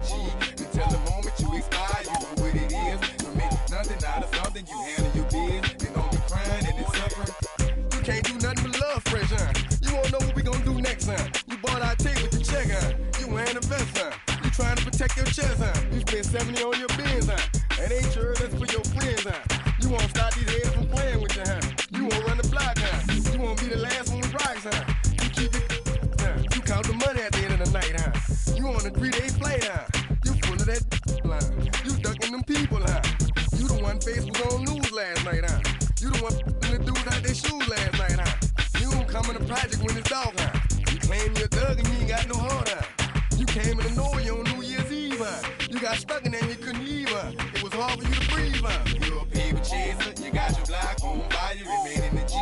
G. Until the moment you expire, you know what it is. To make nothing out of something, you handle your biz. They don't be crying and it's suffering. You can't do nothing but love fresh, huh? You won't know what we gon' do next, huh? You bought our tape with your check, huh? You wearing a vest, huh? You trying to protect your chest, huh? You spent 70 on your bins, huh? That ain't sure that's for your friends, huh? You won't stop these heads from playing with you, huh? You won't run the block, huh? You won't be the last one with rocks, huh? You keep it, huh? You count the money at the end of the night, huh? You on a 3-day flight, huh? You full of that line. You ducking them people, huh? You the one face was on news last night, huh? You the one the dudes out their shoes last night, huh? You don't come in the project when it's dark, huh? You claim you're a thug and you ain't got no heart, huh? You came in the Norway on New Year's Eve, huh? You got stuck in there and you couldn't leave, huh? It was hard for you to breathe, huh? You're a paper chaser, you got your block on fire, you remain in the G.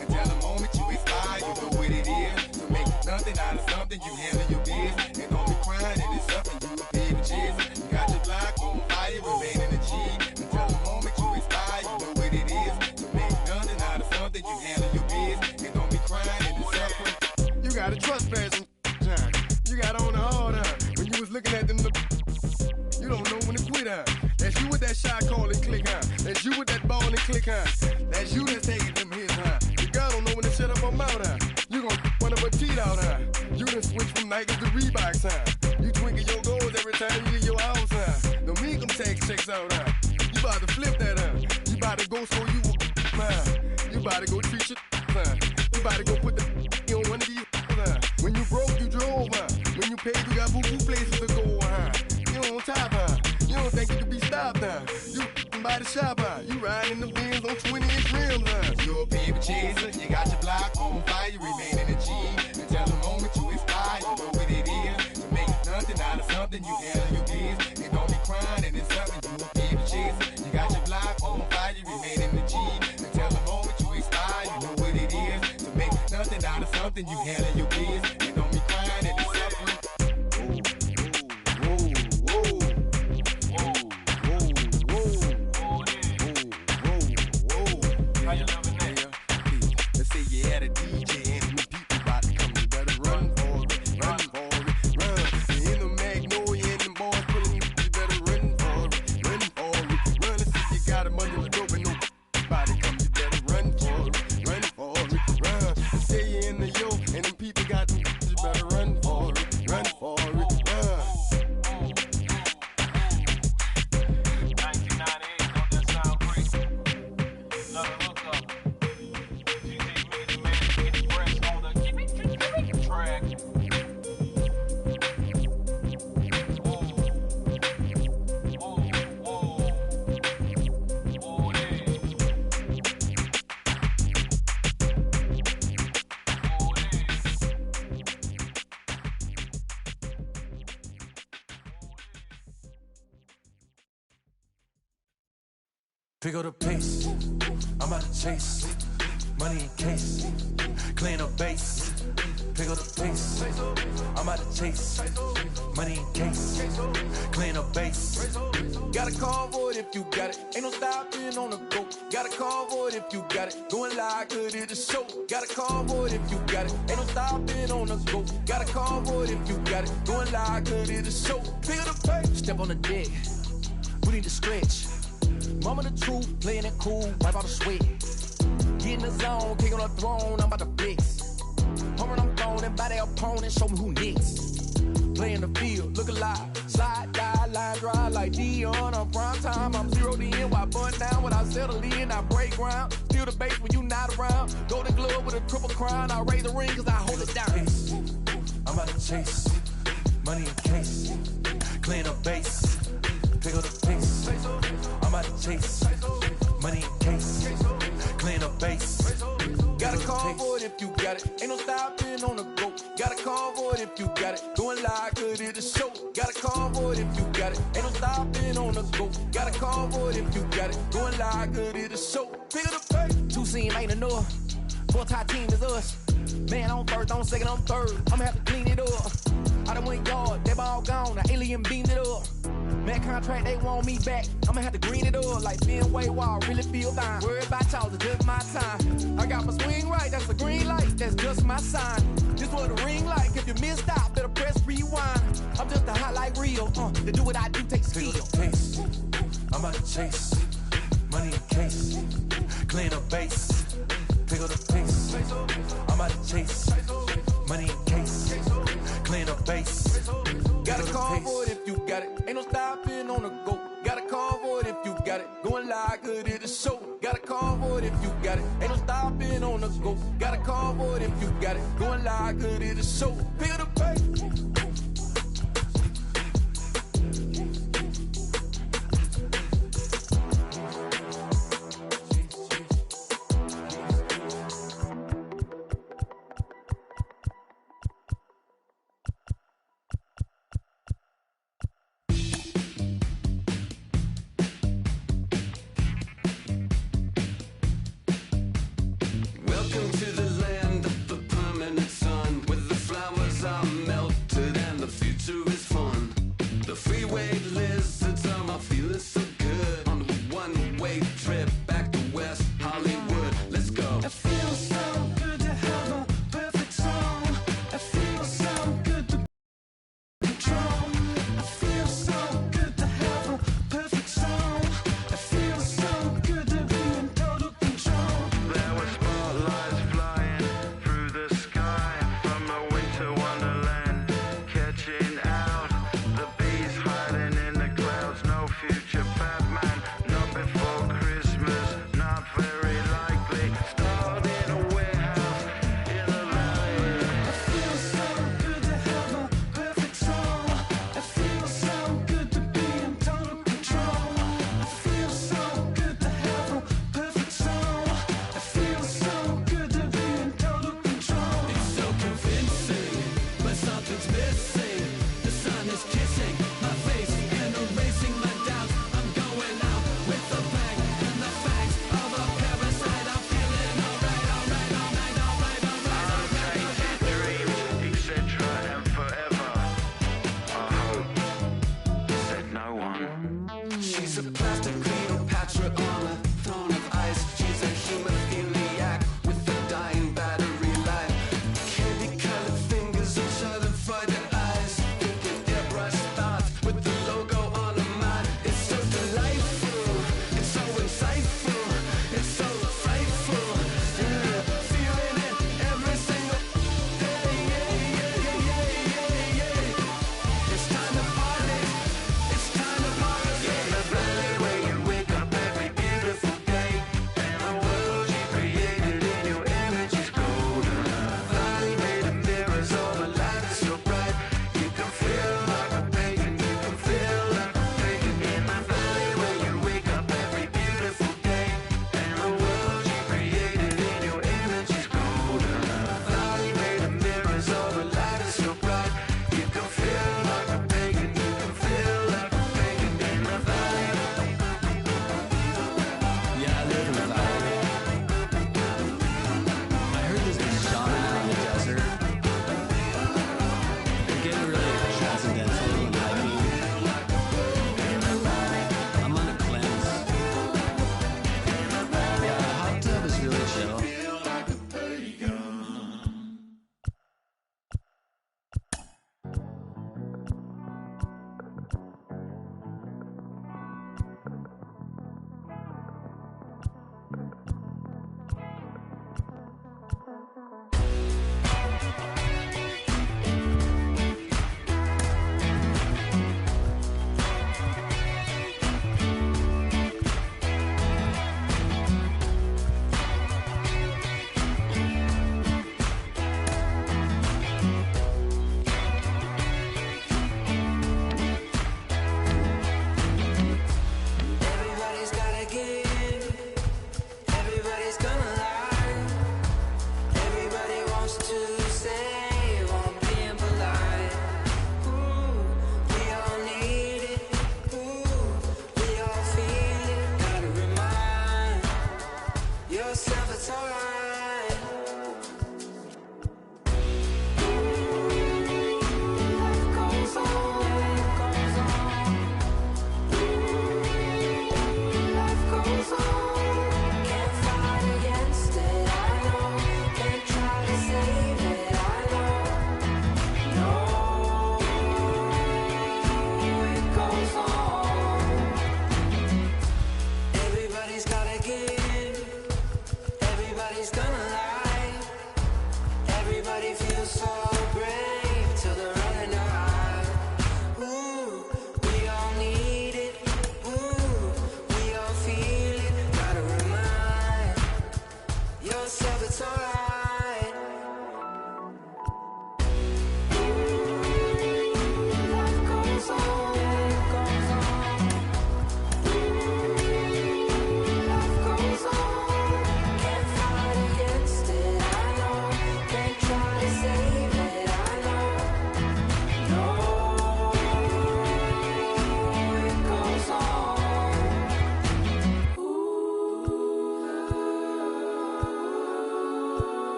Until the moment you expire, you know what it is. To make nothing out of something, you handle your biz. And don't be crying and it's something, you a paper chaser. You got your block on fire, you remain in the G. Until the moment you expire, you know what it is. To make nothing out of something, you handle your biz. And don't be crying and it's suffering. You got a trespass and you got on the hard, huh? When you was looking at them, you don't know when to quit, huh? That's you with that shot call and click, huh? That's you with that ball and click, huh? That's you that's taking them hits, huh? Your girl don't know when to shut up her mouth, huh? You gon' one of her teeth out, huh? You done switch from Nikes to Reeboks, huh? You twinkle your goals every time you leave your house, huh? Don't mean come tax checks out, huh? You about to flip that, huh? You about to go so you will, huh? You about to go treat your, huh? You about to go put the on one of these, huh? When you broke, you drove, huh? When you paid, you got boo-boo places to go, huh? You on top, huh? You don't think you can be stopped, huh? You by the shop, huh? You riding in the Benz on 20-inch rims, huh? You're a paper chaser, you got your block on fire, you remain in the G. Until the moment you expire, you know what it is. To make nothing out of something, you handle your biz. And don't be crying and it's something, you a paper chaser. You got your block on fire, you remain in the G. Until the moment you expire, you know what it is. To make nothing out of something, you handle your biz. And don't be crying and it's suffering. Let's say you had a DJ and the people about to come, you better run for it, run for it, run. You in the Magnolia and them boys pulling you, you better run for it, run for it, run. Let's say you got a money with dope and nobody come, you better run for it, run. Let's say you in the yo and them people got them, you better run for it, run. 1998, don't that sound great? Love the hookup. GG Music Man, Express on the track. Pick up the pace, I'm out to chase, money in case, clean up base. Pick up the pace, I'm out to chase, money in case, clean up base. Got a call for it if you got it, ain't no stopping on the go. Got a call for it if you got it, going live, could it a show. Got a call for it if you got it, ain't no stopping on the go. Got a call for it if you got it, going live, could it a show. Pick up the pace, step on the deck, we need to stretch. Mama the truth, playing it cool, wipe out the sweat. Get in the zone, kick on the throne, I'm about to flex. Homing, I'm throwing by their opponent, show me who next. Play in the field, look alive, slide, die, line drive like Dion on prime time. I'm 0 to end, while bun down when I settle in, I break ground. Steal the base when you not around. Golden glove with a triple crown, I raise the ring cause I hold it down. I'm out to chase, money in case, clean up base. Pick up the pace, I'm out to chase, money in case, clean up base. Got a call for it if you got it, ain't no stopping on the go. Got a call for it if you got it, going live, could it a show. Got a call for it if you got it, ain't no stopping on the go. Got a call for it if you got it, going live, could it a show. Pick up the pace. 2 team ain't enough, 4-tie team is us. Man on first, on second, on third, I'ma have to clean it up. I done went yard, they ball gone, the alien beamed it up. Man contract, they want me back, I'ma have to green it up. Like Fenway Wall, really feel fine. Worried about y'all, it's just my time. I got my swing right, that's a green light, that's just my sign. This was the ring light, if you missed out, better press rewind. I'm just a hot like Rhea, real. To do what I do takes Pick skill. up the pace. I'm about to chase. Money in case. Clean up base. Pick up the pace. I'm about to chase. Money in case. Clean up base. Got a car for it if you got it. Ain't no stopping on the go. Got a car for it if you got it. Going live, good at the show. Got a car for it if you got it. Ain't no stopping on the go. Got a car for it if you got it. Going live, good at the show. Pick up the pace. Welcome to the land of the permanent sun, where the flowers are melted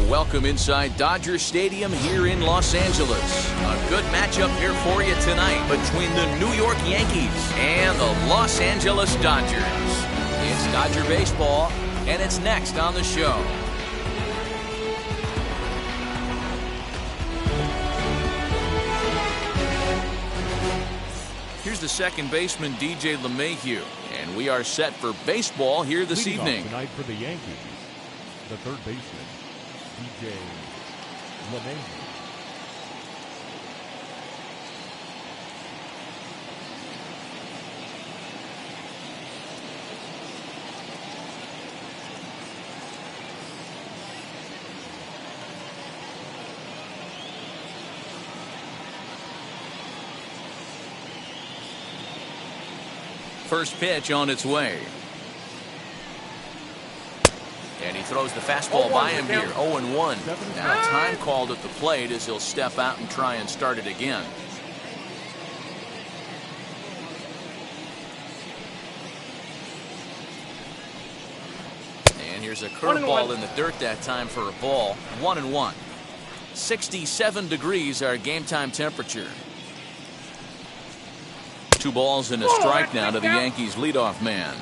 Welcome inside Dodger Stadium here in Los Angeles. A good matchup here for you tonight between the New York Yankees and the Los Angeles Dodgers. It's Dodger baseball, and it's next on the show. Here's the second baseman, DJ LeMahieu, and we are set for baseball here this evening. Tonight for the Yankees, the third baseman, DJ LeMahieu. First pitch on its way. And he throws the fastball by him here, 0-1. Now time called at the plate as he'll step out and try and start it again. And here's a curveball in the dirt that time for a ball, 1-1. 67 degrees our game time temperature. 2 balls and a strike now to the Yankees leadoff man.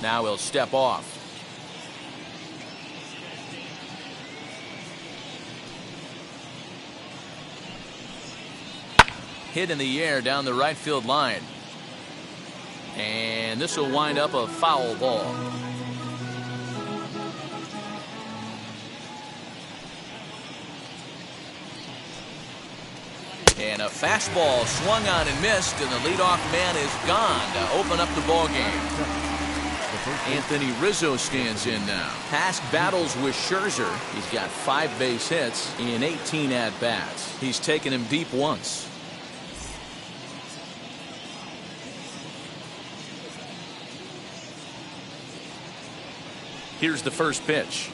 Now he'll step off. Hit in the air down the right field line. And this will wind up a foul ball. And a fastball swung on and missed, and the leadoff man is gone to open up the ball game. Anthony Rizzo stands in now. Past battles with Scherzer, he's got 5 base hits in 18 at-bats. He's taken him deep once. Here's the first pitch.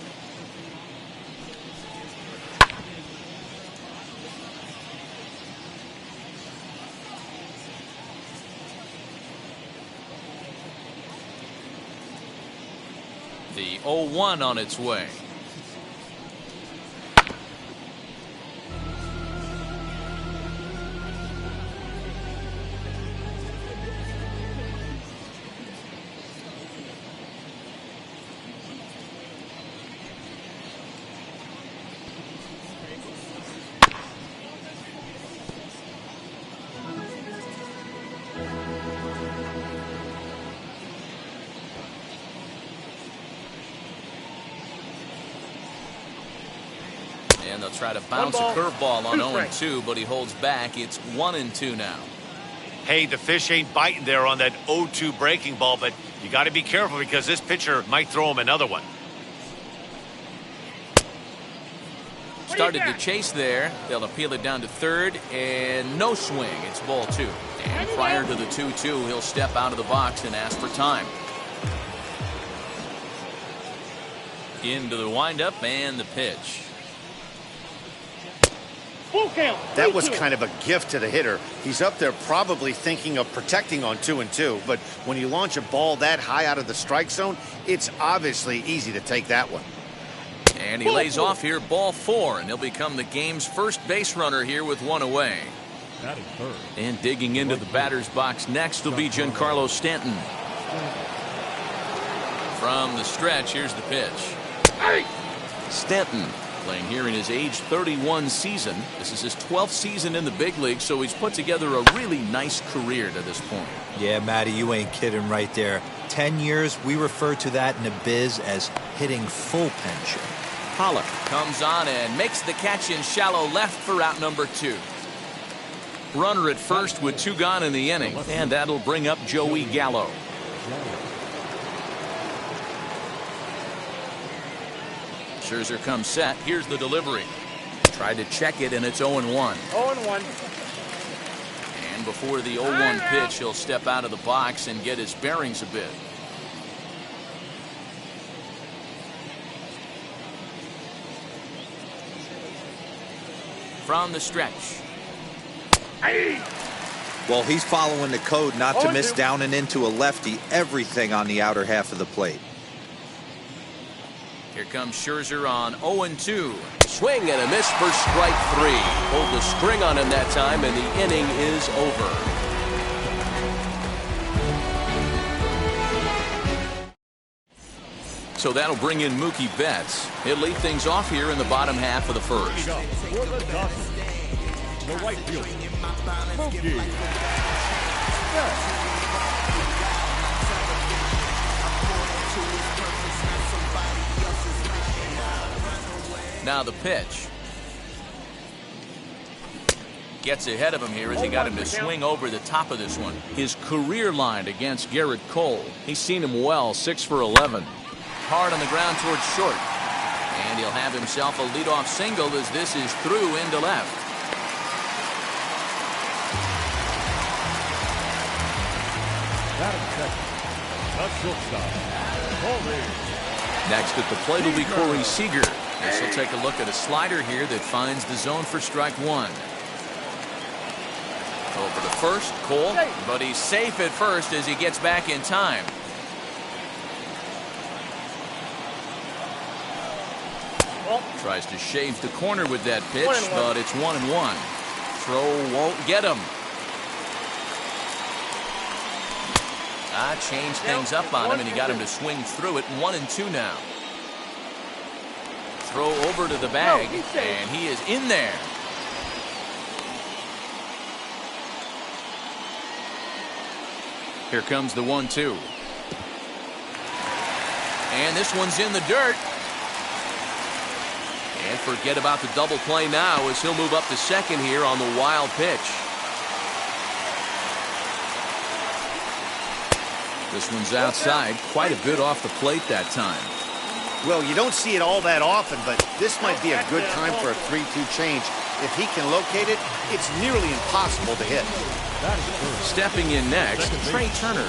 The 0-1 on its way. And they'll try to bounce a curveball on 0-2, but he holds back. It's 1-2 now. Hey, the fish ain't biting there on that 0-2 breaking ball, but you got to be careful because this pitcher might throw him another one. Started to chase there. They'll appeal it down to third, and no swing. It's ball 2. And prior to the 2-2, he'll step out of the box and ask for time. Into the windup and the pitch. That was kind of a gift to the hitter. He's up there probably thinking of protecting on 2-2, but when you launch a ball that high out of the strike zone, it's obviously easy to take that one. And he lays off here, ball 4, and he'll become the game's first base runner here with one away. Batting third. And digging into the batter's box next will be Giancarlo Stanton. From the stretch, here's the pitch. Stanton playing here in his age 31 season. This is his 12th season in the big league, so he's put together a really nice career to this point. Yeah, Matty, you ain't kidding right there. 10 years, we refer to that in the biz as hitting full pension. Pollock comes on and makes the catch in shallow left for out number 2. Runner at first with 2 gone in the inning, and that'll bring up Joey Gallo. Scherzer comes set. Here's the delivery. Tried to check it, and it's 0-1. 0-1. And before the 0-1 pitch, he'll step out of the box and get his bearings a bit. From the stretch. Well, he's following the code not to miss down and into a lefty. Everything on the outer half of the plate. Here comes Scherzer on 0-2. Swing and a miss for strike 3. Pulled the string on him that time, and the inning is over. So that'll bring in Mookie Betts. He'll lead things off here in the bottom half of the first. For the Dodgers, the right fielder, Mookie Betts. Now the pitch. Gets ahead of him here as he got him to swing over the top of this one. His career line against Garrett Cole. He's seen him well, 6 for 11. Hard on the ground towards short. And he'll have himself a leadoff single as this is through into left. Batting second, the shortstop, Corey. Next at the plate will be Corey Seager. This will take a look at a slider here that finds the zone for strike 1. Over to first, Cole, but he's safe at first as he gets back in time. Tries to shave the corner with that pitch, but it's 1-1. Throw won't get him. Changed things up on him, and he got him to swing through it. 1-2 now. Throw over to the bag, and he is in there. Here comes the 1-2. And this one's in the dirt. And forget about the double play now as he'll move up to second here on the wild pitch. This one's outside, quite a bit off the plate that time. Well, you don't see it all that often, but this might be a good time for a 3-2 change. If he can locate it, it's nearly impossible to hit. Stepping in next, Trey Turner.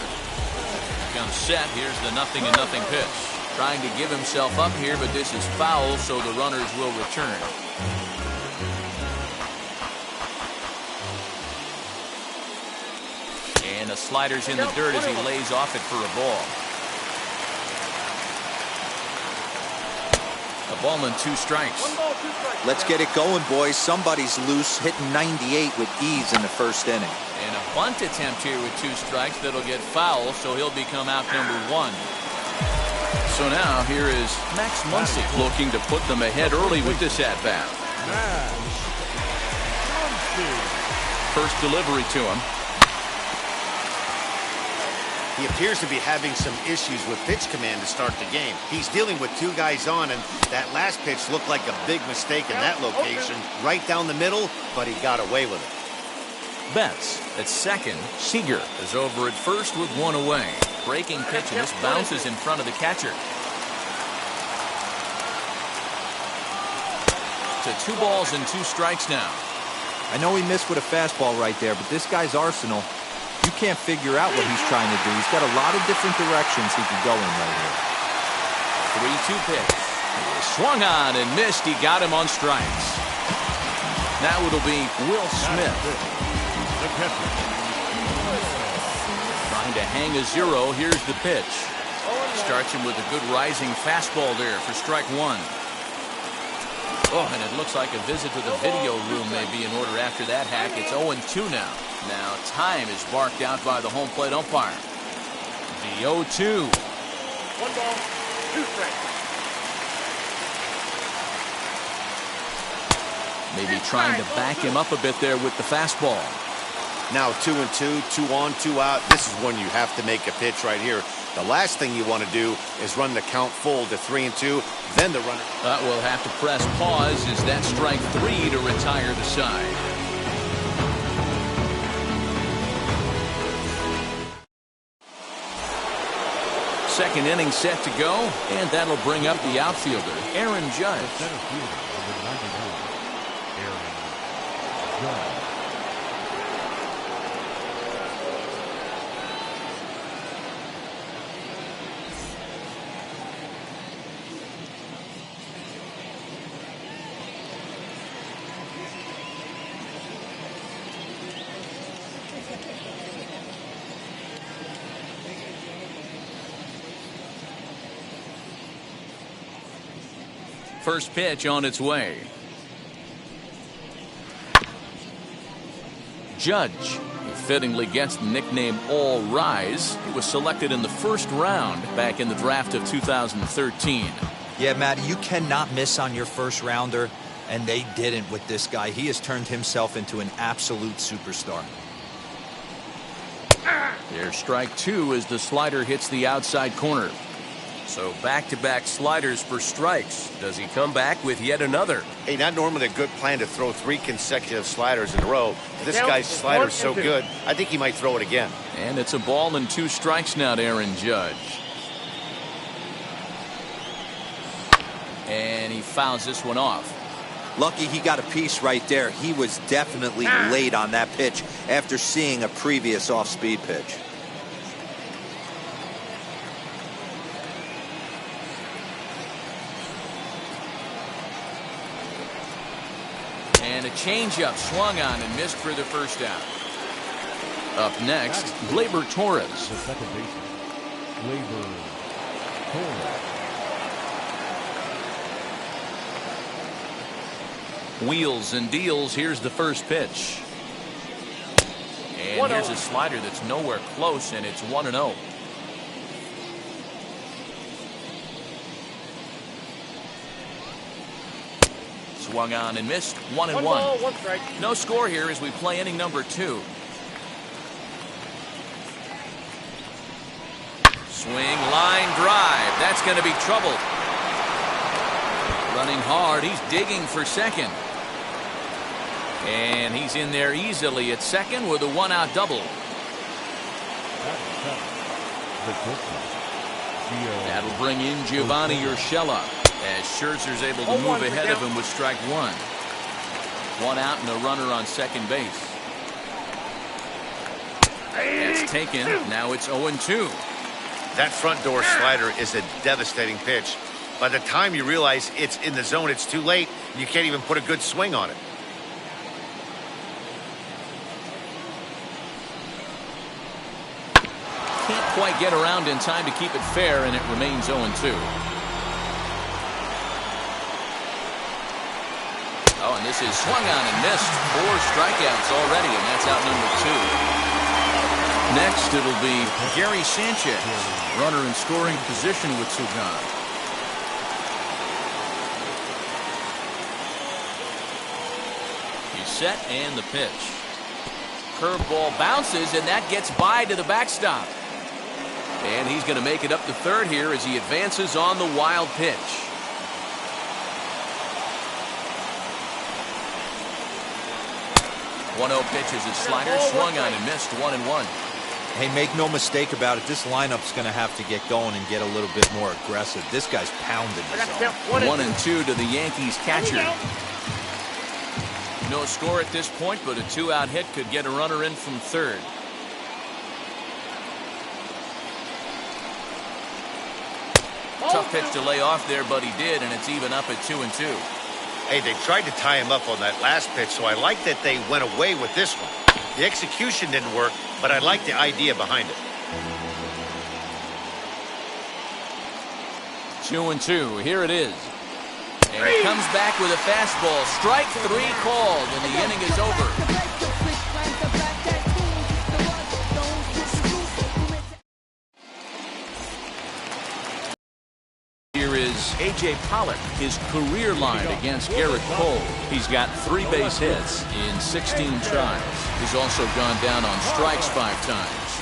Comes set. Here's the 0-0 pitch. Trying to give himself up here, but this is foul, so the runners will return. And the slider's in the dirt as he lays off it for a ball. A ball and 2 strikes. Let's get it going, boys. Somebody's loose, hitting 98 with ease in the first inning. And a bunt attempt here with 2 strikes that'll get foul, so he'll become out number 1. So now here is Max Muncy looking to put them ahead early with this at-bat. First delivery to him. He appears to be having some issues with pitch command to start the game. He's dealing with 2 guys on, and that last pitch looked like a big mistake in that location. Right down the middle, but he got away with it. Betts at second. Seager is over at first with 1 away. Breaking pitch, and this bounces in front of the catcher. To 2 balls and 2 strikes now. I know he missed with a fastball right there, but this guy's arsenal, You can't figure out what he's trying to do. He's got a lot of different directions he could go in right here. 3-2 pitch. Swung on and missed. He got him on strikes. Now it'll be Will Smith. The catcher. Trying to hang a 0. Here's the pitch. Starts him with a good rising fastball there for strike 1. Oh, and it looks like a visit to the video room may be in order after that hack. It's 0-2 now. Now time is marked out by the home plate umpire. The 0-2. 1 ball, 2 strikes. Maybe trying to back him up a bit there with the fastball. Now 2-2, 2 on, 2 out. This is when you have to make a pitch right here. The last thing you want to do is run the count full to 3-2, then the runner. We'll have to press pause as that strike 3 to retire the side. Second inning set to go, and that'll bring up the outfielder, Aaron Judge. Center fielder, number 99, Aaron Judge. First pitch on its way. Judge, who fittingly gets the nickname All Rise. He was selected in the first round back in the draft of 2013. Yeah, Matt, you cannot miss on your first rounder, and they didn't with this guy. He has turned himself into an absolute superstar. There's strike 2 as the slider hits the outside corner. So back-to-back sliders for strikes. Does he come back with yet another? Hey, not normally a good plan to throw 3 consecutive sliders in a row. This guy's slider's so good, I think he might throw it again. And it's a ball and 2 strikes now to Aaron Judge. And he fouls this one off. Lucky he got a piece right there. He was definitely late on that pitch after seeing a previous off-speed pitch. And a changeup swung on and missed for the first out. Up next, Gleyber Torres. The second baseman, Gleyber Torres. Wheels and deals. Here's the first pitch. And here's a slider that's nowhere close, and it's 1-0. Swung on and missed. 1-1. 1 ball, 1 strike. No score here as we play inning number 2. Swing, line drive. That's going to be trouble. Running hard. He's digging for second. And he's in there easily at second with a 1-out double. That'll bring in Giovanni Urshela as Scherzer's able to move ahead of him with strike 1. 1 out and a runner on second base. That's taken. Now it's 0-2. That front door slider is a devastating pitch. By the time you realize it's in the zone, it's too late. You can't even put a good swing on it. Can't quite get around in time to keep it fair, and it remains 0-2. Oh, and this is swung on and missed. 4 strikeouts already, and that's out number 2. Next, it'll be Gary Sanchez, runner in scoring position with 2 gone. He's set, and the pitch. Curveball bounces, and that gets by to the backstop. And he's going to make it up to third here as he advances on the wild pitch. 1-0 pitch is his slider, swung on and missed. 1-1. Hey, make no mistake about it. This lineup's going to have to get going and get a little bit more aggressive. This guy's pounding his own. 1-2 to the Yankees catcher. No score at this point, but a 2-out hit could get a runner in from third. Tough pitch to lay off there, but he did, and it's even up at 2-2. Hey, they tried to tie him up on that last pitch, so I like that they went away with this one. The execution didn't work, but I like the idea behind it. 2-2. Here it is. And he comes back with a fastball. Strike 3 called, and the inning is over. Here is A.J. Pollock, his career line against Garrett Cole. He's got 3 base hits in 16 tries. He's also gone down on strikes 5 times.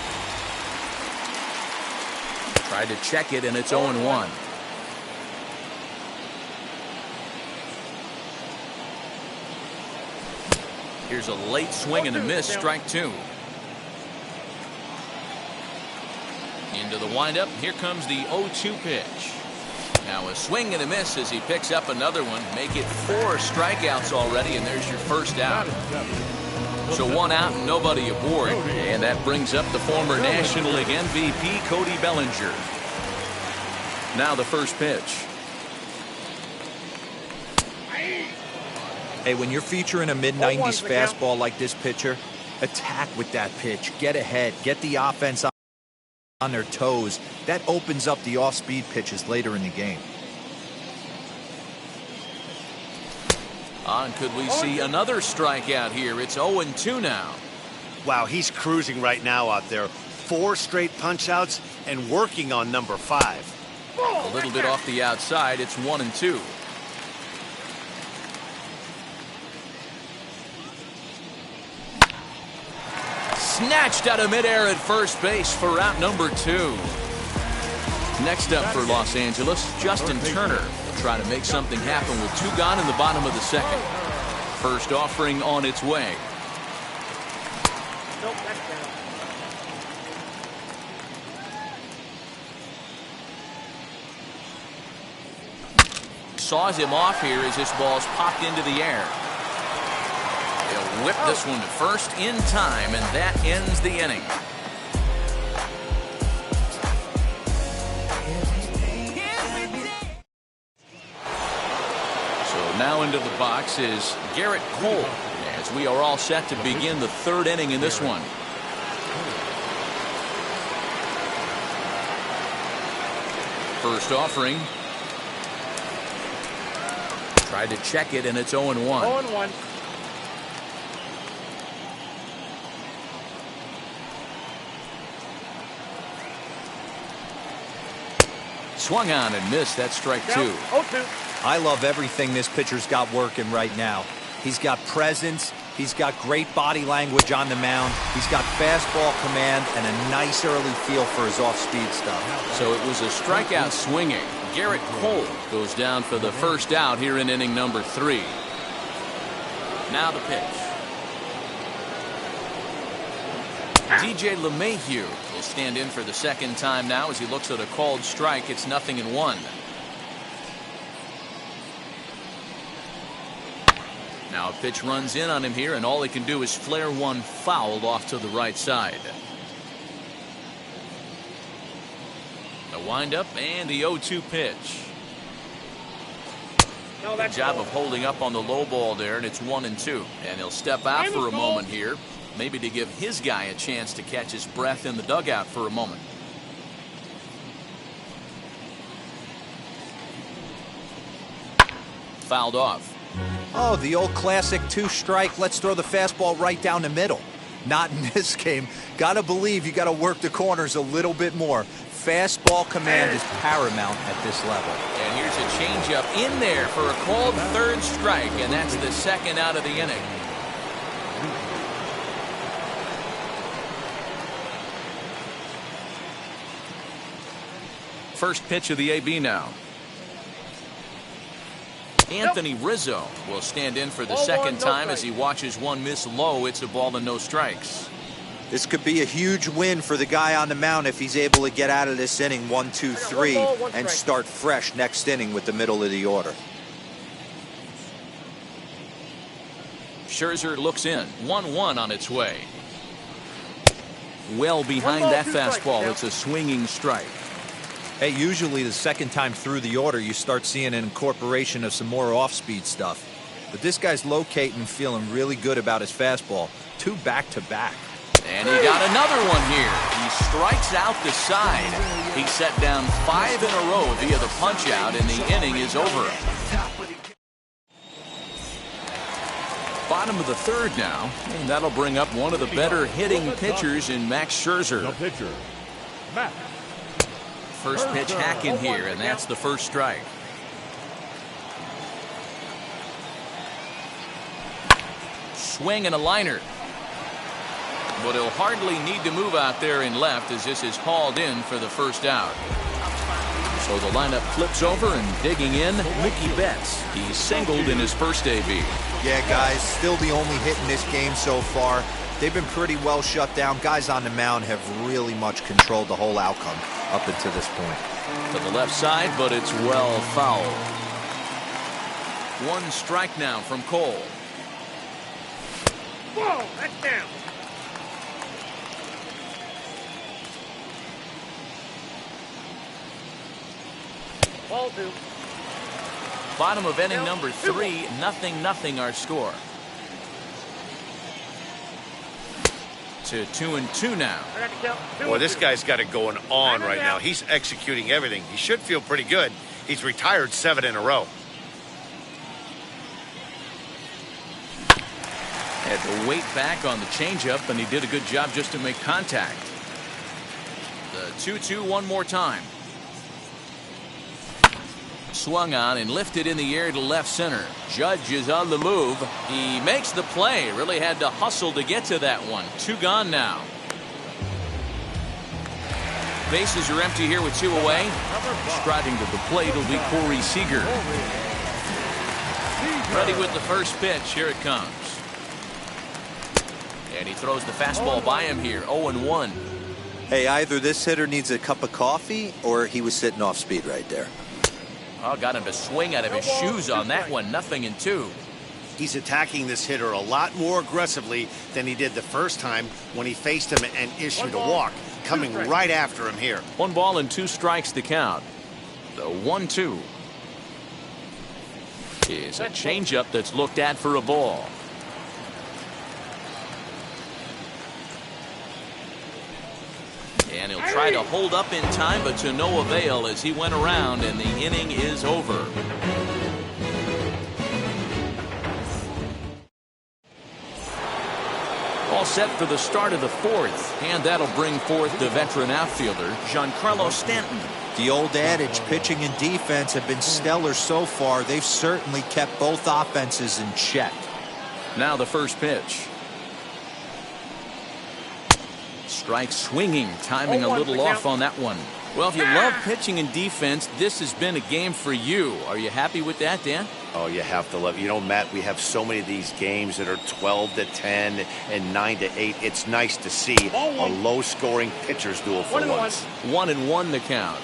Tried to check it, and it's 0-1. Here's a late swing and a miss, strike 2. Into the windup. Here comes the 0-2 pitch. Now a swing and a miss as he picks up another one. Make it 4 strikeouts already, and there's your first out. So 1 out and nobody aboard. And that brings up the former National League MVP, Cody Bellinger. Now the first pitch. Hey, when you're featuring a mid-90s fastball like this pitcher, attack with that pitch. Get ahead. Get the offense on their toes. That opens up the off-speed pitches later in the game. And could we see another strikeout here? It's 0-2 now. Wow, he's cruising right now out there. 4 straight punch-outs and working on number 5. A little bit off the outside. It's 1-2. Snatched out of midair at first base for out number 2. Next up for Los Angeles, Justin Turner will try to make something happen with 2 gone in the bottom of the second. First offering on its way. Saws him off here as this ball's popped into the air. He'll whip this one to first in time, and that ends the inning. So now into the box is Garrett Cole, as we are all set to begin the 3rd inning in this one. First offering. Tried to check it, and it's 0-1. 0-1. Swung on and missed. That's strike 2. 0-2. I love everything this pitcher's got working right now. He's got presence. He's got great body language on the mound. He's got fastball command and a nice early feel for his off-speed stuff. So it was a strikeout swinging. Garrett Cole goes down for the first out here in inning number 3. Now the pitch. DJ LeMahieu will stand in for the second time now as he looks at a called strike. It's 0-1. Now a pitch runs in on him here, and all he can do is flare one foul off to the right side. The windup and the 0-2 pitch. Good job of holding up on the low ball there, and it's 1-2. And he'll step out for a moment here, maybe to give his guy a chance to catch his breath in the dugout for a moment. Fouled off. Oh, the old classic 2-strike. Let's throw the fastball right down the middle. Not in this game. Gotta believe you gotta work the corners a little bit more. Fastball command is paramount at this level. And here's a changeup in there for a called 3rd strike, and that's the 2nd out of the inning. First pitch of the AB now. Anthony Rizzo will stand in for the second time as he watches one miss low. It's a ball and no strikes. This could be a huge win for the guy on the mound if he's able to get out of this inning 1, 2, 3 and start fresh next inning with the middle of the order. Scherzer looks in. 1-1 on its way. Well behind that fastball. It's a swinging strike. Hey, usually the second time through the order, you start seeing an incorporation of some more off-speed stuff. But this guy's locating and feeling really good about his fastball. 2 back-to-back. And he got another one here. He strikes out the side. He set down 5 in a row via the punch-out, and the inning is over. Bottom of the third now, and that'll bring up one of the better hitting pitchers in Max Scherzer. The pitcher, Max. First pitch hack in here, and that's the first strike. Swing and a liner. But he'll hardly need to move out there in left as this is hauled in for the first out. So the lineup flips over, and digging in, Mookie Betts. He's singled in his first AB. Yeah, guys, still the only hit in this game so far. They've been pretty well shut down. Guys on the mound have really much controlled the whole outcome up until this point. To the left side, but it's well fouled. 1 strike now from Cole. Whoa, that's down. Ball 2. Bottom of inning number 3, 0-0 our score. To 2-2 now. Boy, this guy's got it going on right now. He's executing everything. He should feel pretty good. He's retired 7 in a row. Had to wait back on the changeup, and he did a good job just to make contact. The 2-2 one more time. Swung on and lifted in the air to left center. Judge is on the move. He makes the play. Really had to hustle to get to that one. 2 gone now. Bases are empty here with 2 away. Striding to the plate will be Corey Seager. Ready with the first pitch. Here it comes. And he throws the fastball by him here. 0-1. Hey, either this hitter needs a cup of coffee or he was sitting off speed right there. Oh, got him to swing out of his shoes on that one. 0-2. He's attacking this hitter a lot more aggressively than he did the first time when he faced him and issued a walk. Coming right after him here. 1 ball and 2 strikes to count. The 1-2 is a changeup that's looked at for a ball. And he'll try to hold up in time, but to no avail as he went around, and the inning is over. All set for the start of the 4th, and that'll bring forth the veteran outfielder, Giancarlo Stanton. The old adage, pitching and defense have been stellar so far. They've certainly kept both offenses in check. Now the first pitch. Strike swinging, timing a little off on that one. Well, if you love pitching and defense, this has been a game for you. Are you happy with that, Dan? Oh, you have to love it. You know, Matt, we have so many of these games that are 12-10 and 9-8. It's nice to see a low-scoring pitcher's duel for once. 1-1 the count.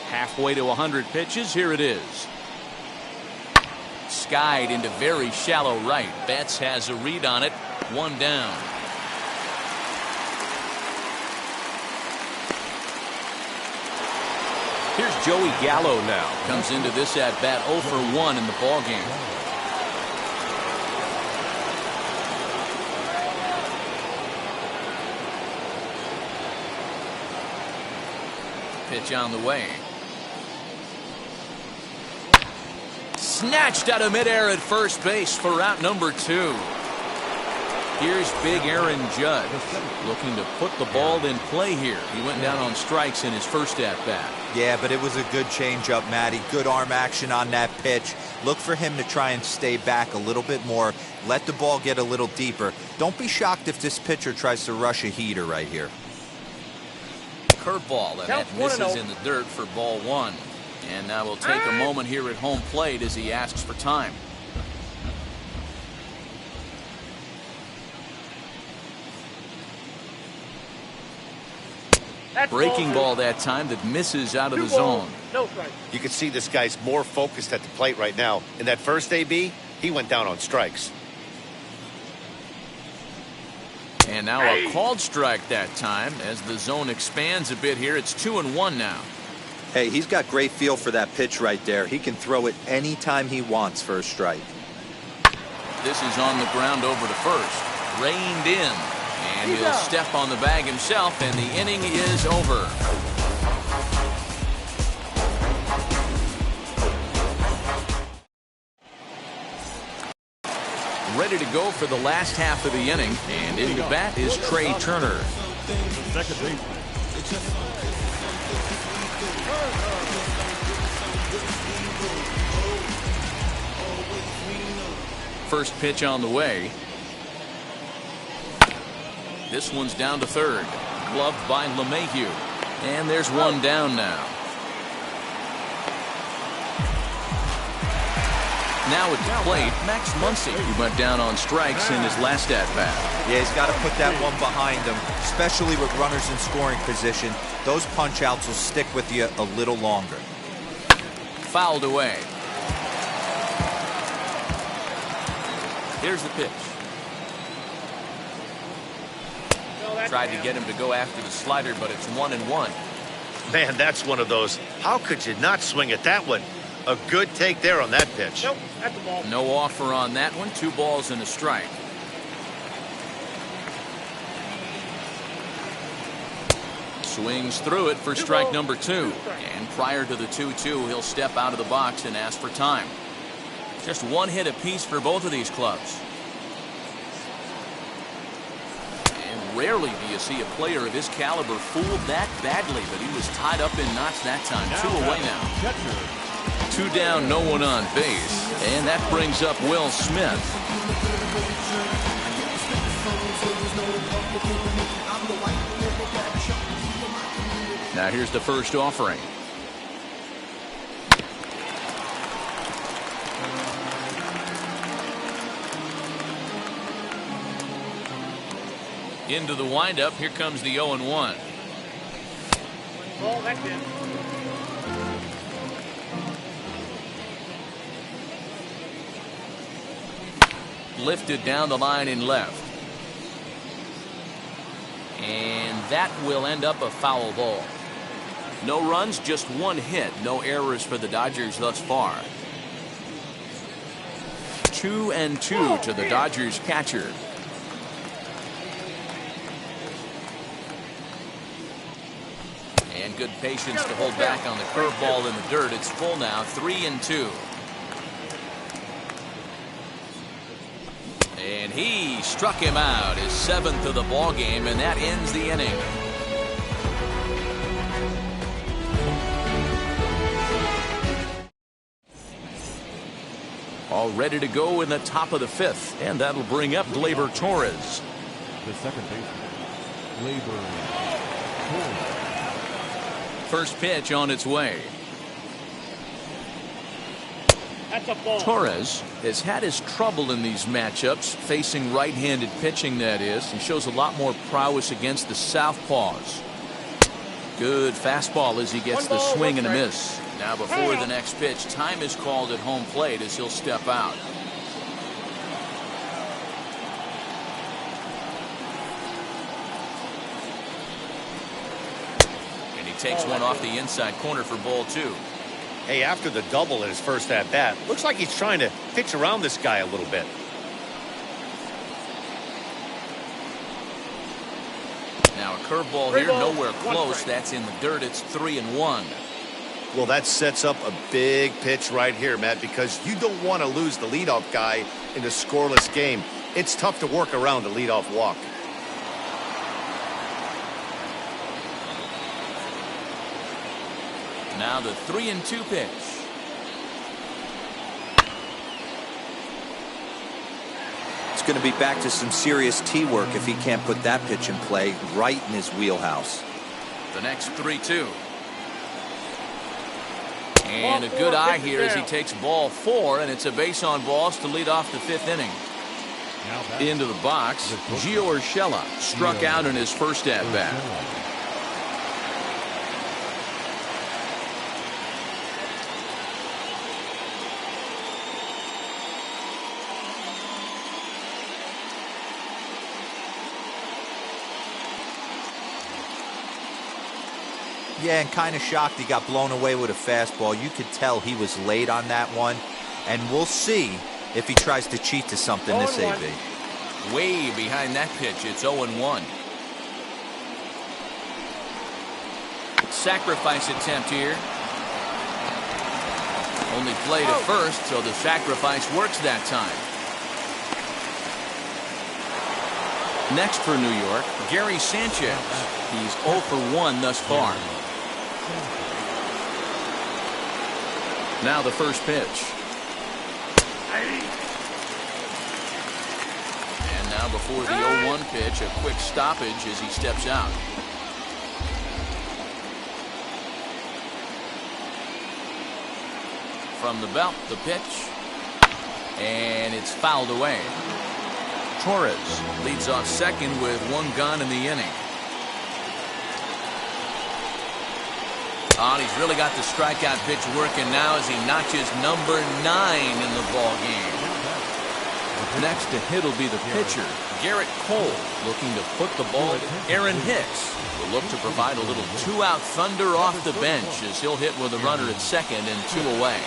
Halfway to 100 pitches. Here it is. Skied into very shallow right. Betts has a read on it. 1 down. Here's Joey Gallo now. Comes into this at bat 0 for 1 in the ball game. Pitch on the way. Snatched out of midair at first base for out number 2. Here's big Aaron Judge looking to put the ball in play here. He went down on strikes in his first at bat. Yeah, but it was a good changeup, Matty. Good arm action on that pitch. Look for him to try and stay back a little bit more. Let the ball get a little deeper. Don't be shocked if this pitcher tries to rush a heater right here. Curveball, and that misses in the dirt for ball 1. And now we'll take a moment here at home plate as he asks for time. Breaking ball that time that misses out of the zone. You can see this guy's more focused at the plate right now. In that first AB, he went down on strikes. And now a called strike that time as the zone expands a bit here. It's 2-1 now. Hey, he's got great feel for that pitch right there. He can throw it anytime he wants for a strike. This is on the ground over to first. Reined in. And he'll step on the bag himself, and the inning is over. Ready to go for the last half of the inning, and in the bat is Trey Turner. Second baseman. First pitch on the way. This one's down to third. Gloved by LeMahieu. And there's one down now. Now at the plate, Max Muncy, who went down on strikes in his last at-bat. Yeah, he's got to put that one behind him, especially with runners in scoring position. Those punch-outs will stick with you a little longer. Fouled away. Here's the pitch. Tried to get him to go after the slider, but it's 1-1. Man, that's one of those. How could you not swing at that one? A good take there on that pitch. Nope, that's the ball. No offer on that one. 2 balls and a strike. Swings through it for strike number 2. And prior to the 2-2, he'll step out of the box and ask for time. Just 1 hit apiece for both of these clubs. And rarely do you see a player of his caliber fooled that badly, but he was tied up in knots that time. 2 away now. 2 down, no one on base. And that brings up Will Smith. Now here's the first offering. Into the windup. Here comes the 0-1. Oh, that's it. Lifted down the line in left. And that will end up a foul ball. No runs, just 1 hit. No errors for the Dodgers thus far. 2-2 to the Dodgers catcher. And good patience to hold back on the curveball in the dirt. It's full now, 3-2. And he struck him out, his 7th of the ball game, and that ends the inning. All ready to go in the top of the 5th, and that'll bring up Gleyber Torres. The second baseman, Gleyber Torres. First pitch on its way. That's a ball. Torres has had his trouble in these matchups, facing right-handed pitching, that is, and shows a lot more prowess against the southpaws. Good fastball as he gets the swing and a miss. Now before the next pitch, time is called at home plate as he'll step out. And he takes one off the inside corner for ball 2. Hey, after the double at his first at-bat, looks like he's trying to pitch around this guy a little bit. Now a curveball here, nowhere close. That's in the dirt. It's 3-1. Well, that sets up a big pitch right here, Matt, because you don't want to lose the leadoff guy in a scoreless game. It's tough to work around a leadoff walk. Now the 3-2 pitch. It's going to be back to some serious tee work if he can't put that pitch in play right in his wheelhouse. The next 3-2. And a good eye here as he takes ball 4, and it's a base on balls to lead off the 5th inning. Into the box, Gio Urshela struck out in his first at-bat. Yeah, and kind of shocked he got blown away with a fastball. You could tell he was late on that one. And we'll see if he tries to cheat to something this AB. Way behind that pitch. It's 0-1. Sacrifice attempt here. Only play to first, so the sacrifice works that time. Next for New York, Gary Sanchez. He's 0 for 1 thus far. Now the first pitch. And now before the 0-1 pitch, a quick stoppage as he steps out. From the belt, the pitch. And it's fouled away. Torres leads off second with 1 gone in the inning. He's really got the strikeout pitch working now as he notches number 9 in the ball game. Next to hit will be the pitcher, Garrett Cole, looking to put the ball. Aaron Hicks will look to provide a little 2-out thunder off the bench as he'll hit with a runner at second and 2 away.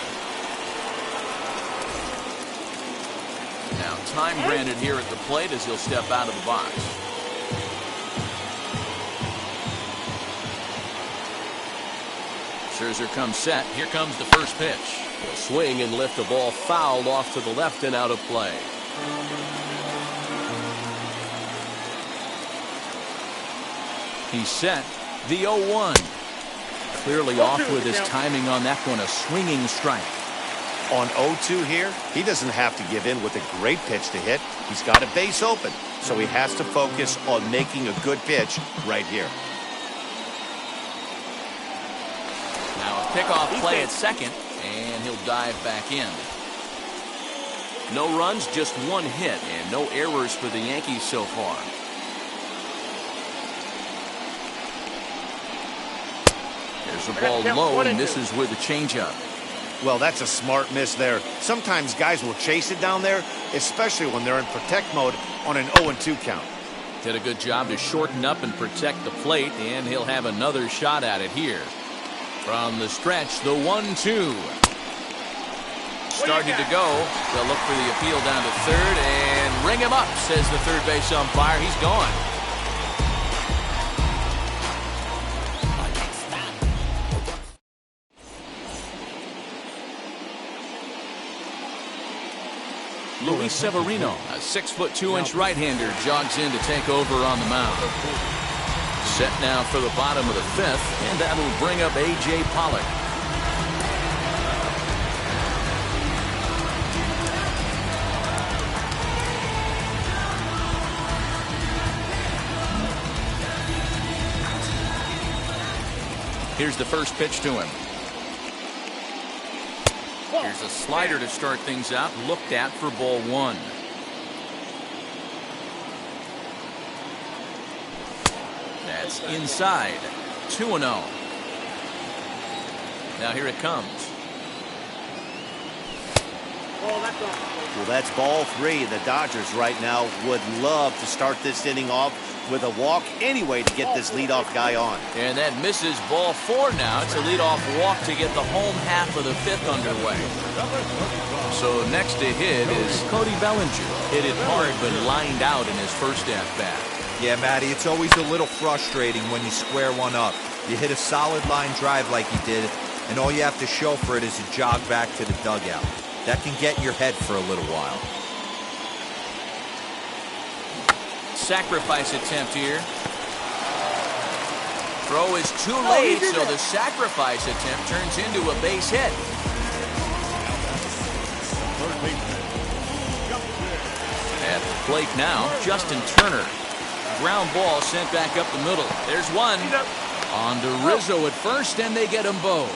Now time granted here at the plate as he'll step out of the box. Scherzer comes set. Here comes the first pitch. He'll swing and lift the ball fouled off to the left and out of play. He's set. The 0-1. Clearly off with his timing on that one. A swinging strike. On 0-2 here, he doesn't have to give in with a great pitch to hit. He's got a base open, so he has to focus on making a good pitch right here. Now a pickoff play at second, and he'll dive back in. No runs, just 1 hit, and no errors for the Yankees so far. There's a ball low, and misses with a changeup. Well, that's a smart miss there. Sometimes guys will chase it down there, especially when they're in protect mode on an 0-2 count. Did a good job to shorten up and protect the plate, and he'll have another shot at it here. From the stretch, the 1-2. Started to go. They'll look for the appeal down to third and ring him up, says the third base umpire. He's gone. Luis Severino, a 6'2" right-hander, jogs in to take over on the mound. Set now for the bottom of the 5th, and that'll bring up A.J. Pollock. Here's the first pitch to him. Here's a slider to start things out, looked at for ball 1. That's inside. 2-0. Now here it comes. Well, that's ball 3. The Dodgers right now would love to start this inning off with a walk anyway to get this leadoff guy on. And that misses ball 4 now. It's a leadoff walk to get the home half of the 5th underway. So next to hit is Cody Bellinger. Hit it hard but lined out in his first at-bat. Yeah, Matty, it's always a little frustrating when you square one up. You hit a solid line drive like he did, and all you have to show for it is a jog back to the dugout. That can get in your head for a little while. Sacrifice attempt here. Throw is too late, so the sacrifice attempt turns into a base hit. At the plate now, Justin Turner. Ground ball sent back up the middle. There's one. On to Rizzo at first, and they get them both.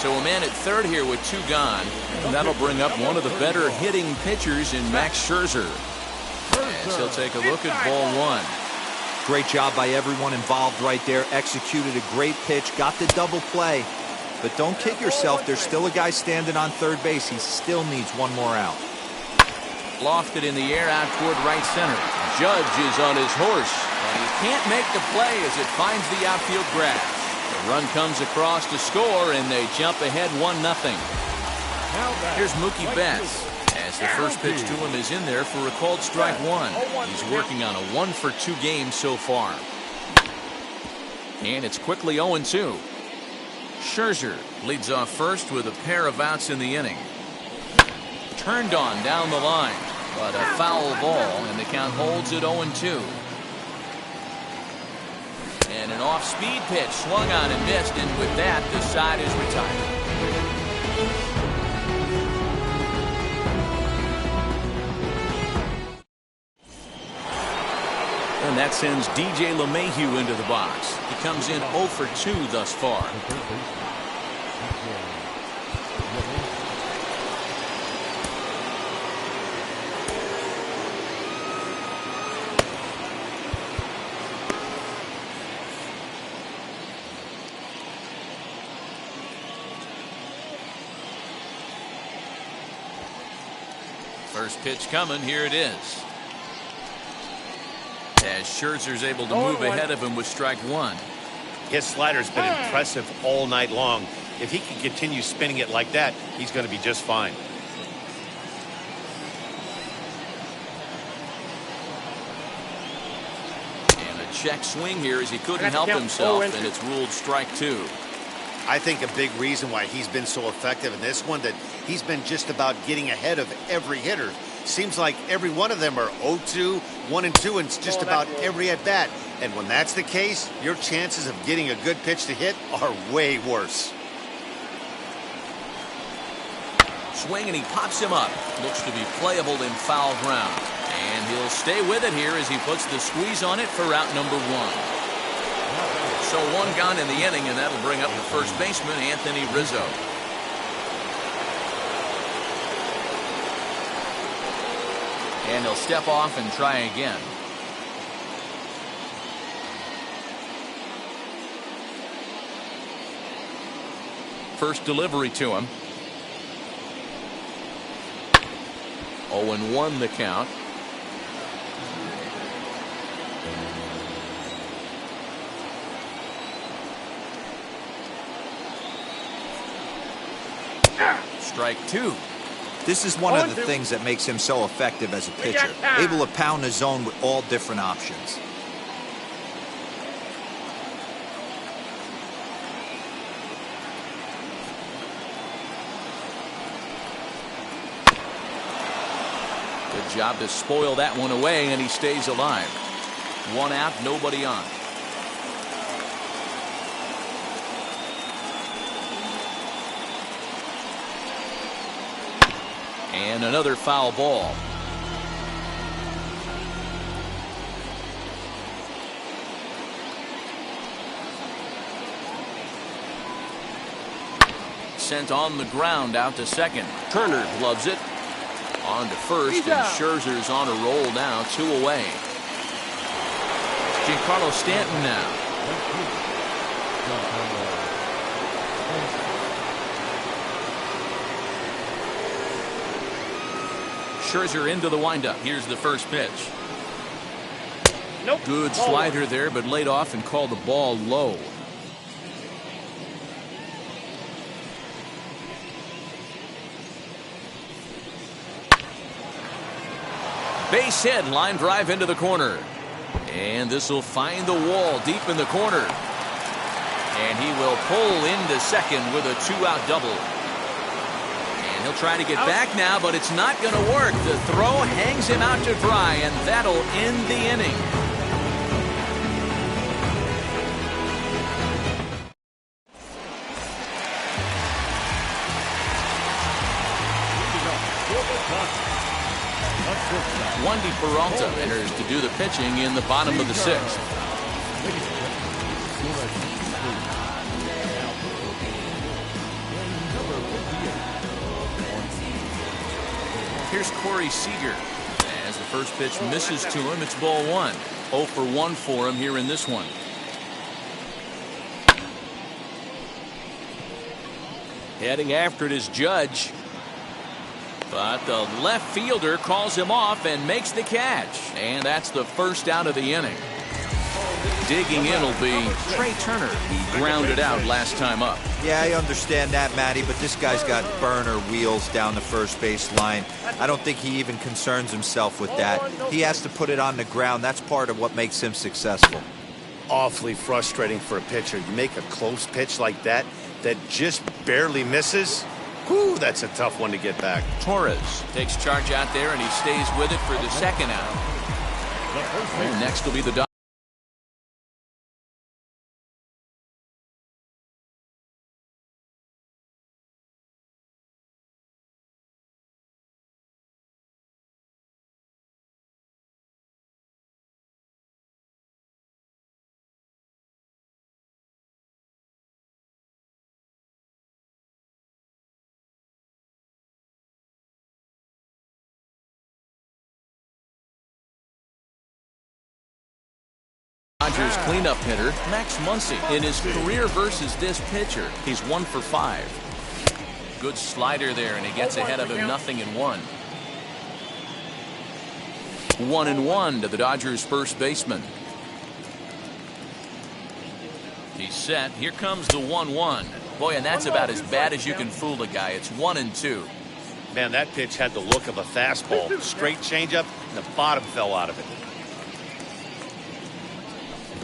So a man at third here with 2 gone. And that'll bring up one of the better hitting pitchers in Max Scherzer. As he'll take a look at ball 1. Great job by everyone involved right there. Executed a great pitch, got the double play. But don't kid yourself, there's still a guy standing on third base. He still needs one more out. Lofted in the air out toward right center. Judge is on his horse, and he can't make the play as it finds the outfield grass. The run comes across to score, and they jump ahead 1-0. Here's Mookie Betts. As the first pitch to him is in there for a called strike one. He's working on a 1-for-2 game so far. And it's quickly 0-2. Scherzer leads off first with a pair of outs in the inning. Turned on down the line, but a foul ball, and the count holds at 0-2. And an off-speed pitch swung on and missed, and with that, the side is retired. And that sends DJ LeMahieu into the box. He comes in 0 for 2 thus far. First pitch coming, here it is. As Scherzer's able to move ahead of him with strike one. His slider's been impressive all night long. If he can continue spinning it like that, he's going to be just fine. And a check swing here as he couldn't help himself, and it's ruled strike two. I think a big reason why he's been so effective in this one, that he's been just about getting ahead of every hitter. Seems like every one of them are 0-2, 1-2, and just about every at bat. And when that's the case, your chances of getting a good pitch to hit are way worse. Swing, and he pops him up. Looks to be playable in foul ground. And he'll stay with it here as he puts the squeeze on it for out number one. So one gone in the inning, and that'll bring up the first baseman, Anthony Rizzo. And he'll step off and try again. First delivery to him. 0-1 the count. Strike two. This is one of the things that makes him so effective as a pitcher, able to pound the zone with all different options. Good job to spoil that one away, and he stays alive. One out, nobody on. And another foul ball. Sent on the ground out to second. Turner gloves it. On to first, and Scherzer's on a roll now, 2 away. Giancarlo Stanton now. Scherzer into the windup. Here's the first pitch. Good slider there, but laid off and called the ball low. Base hit, line drive into the corner. And this will find the wall deep in the corner. And he will pull into second with a 2-out double. He'll try to get back now, but it's not going to work. The throw hangs him out to dry, and that'll end the inning. Wandy Peralta enters to do the pitching in the bottom of the 6th. Here's Corey Seager. As the first pitch misses to him, it's ball 1. 0 for 1 for him here in this one. Heading after it is Judge. But the left fielder calls him off and makes the catch. And that's the first out of the inning. Digging in will be Trey Turner. He grounded out last time up. Yeah, I understand that, Matty, but this guy's got burner wheels down the first base line. I don't think he even concerns himself with that. He has to put it on the ground. That's part of what makes him successful. Awfully frustrating for a pitcher. You make a close pitch like that just barely misses. Whew, that's a tough one to get back. Torres takes charge out there, and he stays with it for the second out. And next will be the Dodgers. Dodgers cleanup hitter Max Muncy. In his career versus this pitcher, he's 1 for 5. Good slider there, and he gets ahead of him 0-1. 1-1 to the Dodgers first baseman. He's set. Here comes the 1-1. Boy, and that's about as bad as you can fool a guy. It's 1-2. Man, that pitch had the look of a fastball. Straight changeup, and the bottom fell out of it.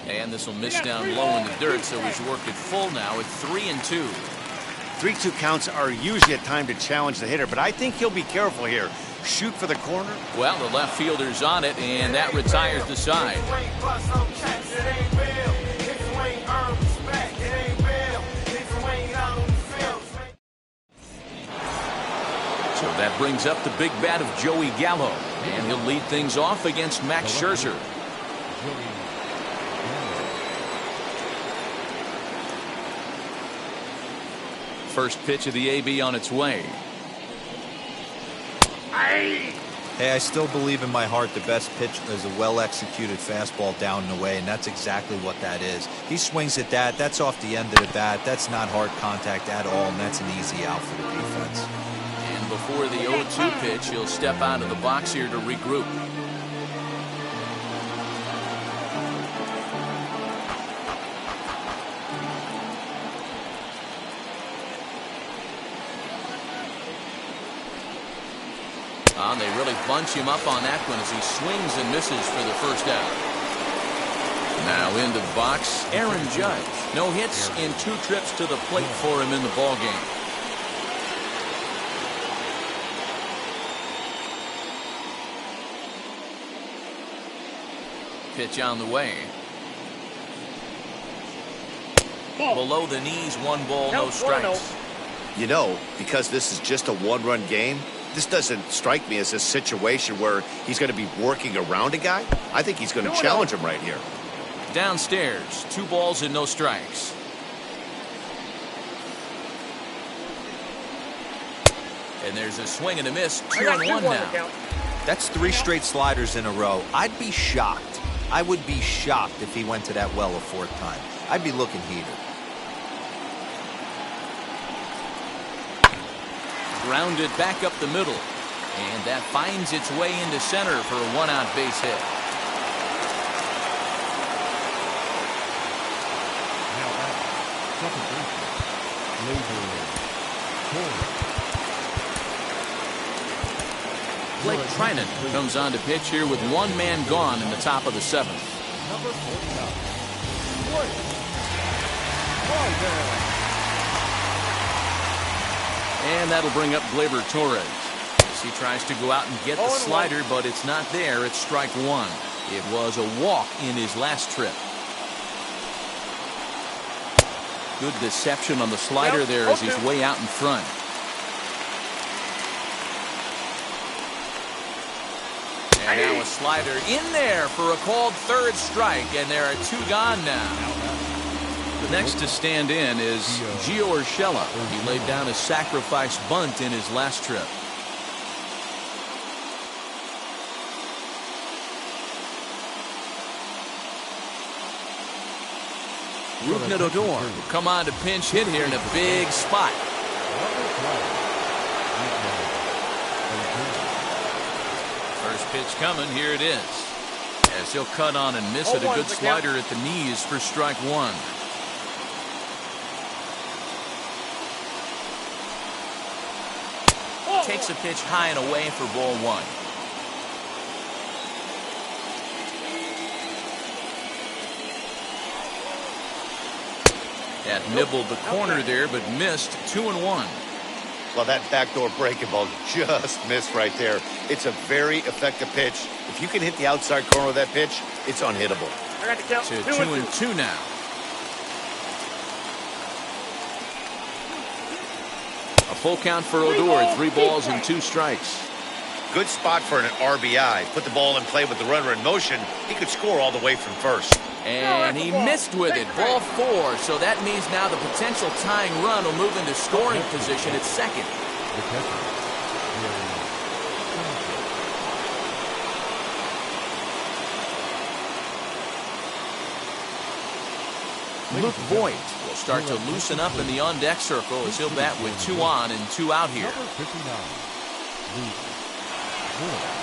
And this will miss down low in the dirt, so he's worked it full now at 3-2. 3-2 counts are usually a time to challenge the hitter, but I think he'll be careful here. Shoot for the corner. Well, the left fielder's on it, and that retires the side. So that brings up the big bat of Joey Gallo, and he'll lead things off against Max Scherzer. First pitch of the AB on its way. Hey, I still believe in my heart the best pitch is a well-executed fastball down and away, and that's exactly what that is. He swings at that. That's off the end of the bat. That's not hard contact at all, and that's an easy out for the defense. And before the 0-2 pitch, he'll step out of the box here to regroup. They really bunch him up on that one as he swings and misses for the first out. Now into the box, Aaron Judge. No hits in 2 trips to the plate for him in the ballgame. Pitch on the way. Below the knees, 1 ball, no strikes. You know, because this is just a 1-run game, this doesn't strike me as a situation where he's going to be working around a guy. I think he's going to challenge him right here. Downstairs, 2 balls and no strikes. And there's a swing and a miss. 2-1 now. That's 3 straight sliders in a row. I'd be shocked. I would be shocked if he went to that well a 4th time. I'd be looking heated. Grounded back up the middle, and that finds its way into center for a 1-out base hit. Now at second baseman, Blake Trinan comes on to pitch here with 1 man gone in the top of the 7th. number 49, Blake Trinan. And that'll bring up Gleyber Torres as he tries to go out and get the slider, but it's not there. It's strike 1. It was a walk in his last trip. Good deception on the slider there as he's way out in front. And now a slider in there for a called 3rd strike, and there are 2 gone now. The next to stand in is Gio Urshela. He laid down a sacrifice bunt in his last trip. Rougned Odor will come on to pinch hit here in a big spot. First pitch coming. Here it is. As he'll cut on and miss it. A good slider at the knees for strike one. Takes a pitch high and away for ball one. That nibbled the corner there, but missed. 2-1. Well, that backdoor breaking ball just missed right there. It's a very effective pitch. If you can hit the outside corner of that pitch, it's unhittable. To 2-2 now. A full count for Odor. 3 balls and 2 strikes. Good spot for an RBI. Put the ball in play with the runner in motion. He could score all the way from first. And he missed with it. Ball 4. So that means now the potential tying run will move into scoring position at second. Luke Voigt will start to loosen up in the on-deck circle as he'll bat with 2 on and 2 out here. Number 59, Luke Voigt.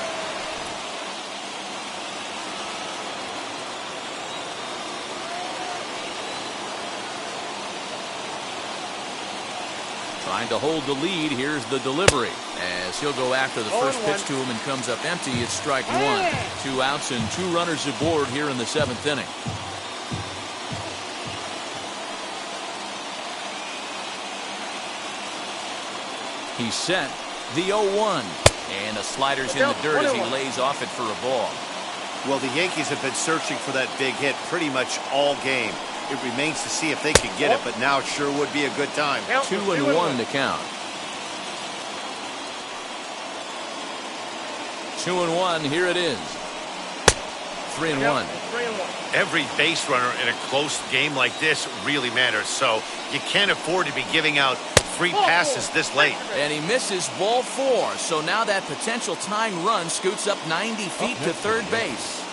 Trying to hold the lead. Here's the delivery as he'll go after the first pitch to him and comes up empty. It's strike one. 2 outs and 2 runners aboard here in the 7th inning. He's set. The 0-1. And the slider's in the dirt as he lays off it for a ball. Well, the Yankees have been searching for that big hit pretty much all game. It remains to see if they can get it, but now sure would be a good time. 2-1 to count. 2-1. Here it is. 3-1. Every base runner in a close game like this really matters, so you can't afford to be giving out free passes this late. And he misses ball 4, so now that potential tying run scoots up 90 feet to third base.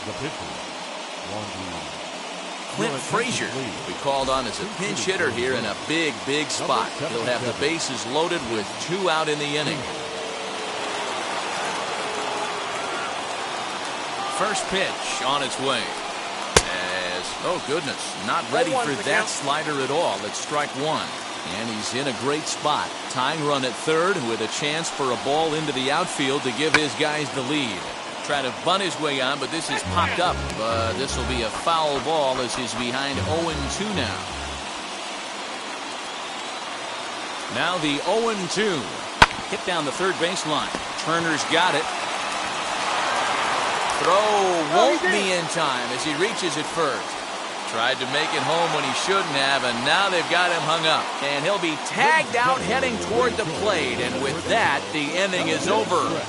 The pitcher, Clint Frazier will be called on as a pinch hitter here in a big, big spot. He'll have the bases loaded with 2 out in the inning. First pitch on its way. As, oh goodness, not ready for that slider at all. It's strike one. And he's in a great spot. Tying run at third with a chance for a ball into the outfield to give his guys the lead. Try to bunt his way on, but this is popped up. But this will be a foul ball as he's behind 0-2 now. Now the 0-2. Hit down the third baseline. Turner's got it. Throw won't be in time as he reaches it first. Tried to make it home when he shouldn't have, and now they've got him hung up. And he'll be tagged out heading toward the plate, and with that, the inning is over.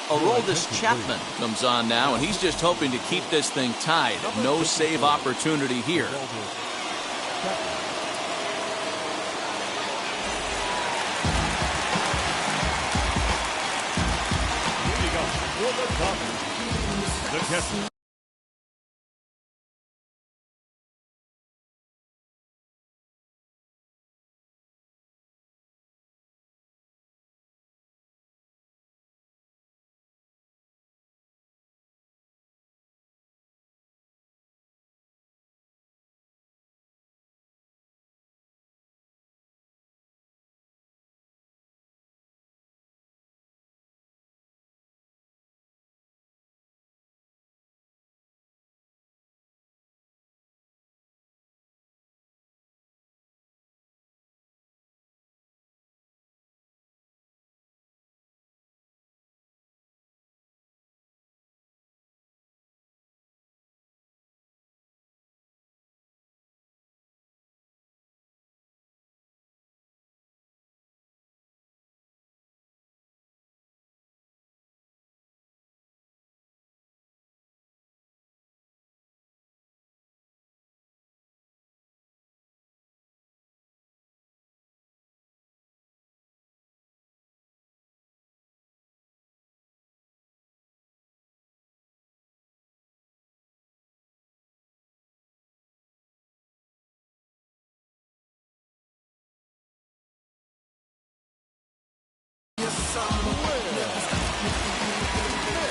Aroldis Chapman comes on now, and he's just hoping to keep this thing tied. No save opportunity here. the catcher.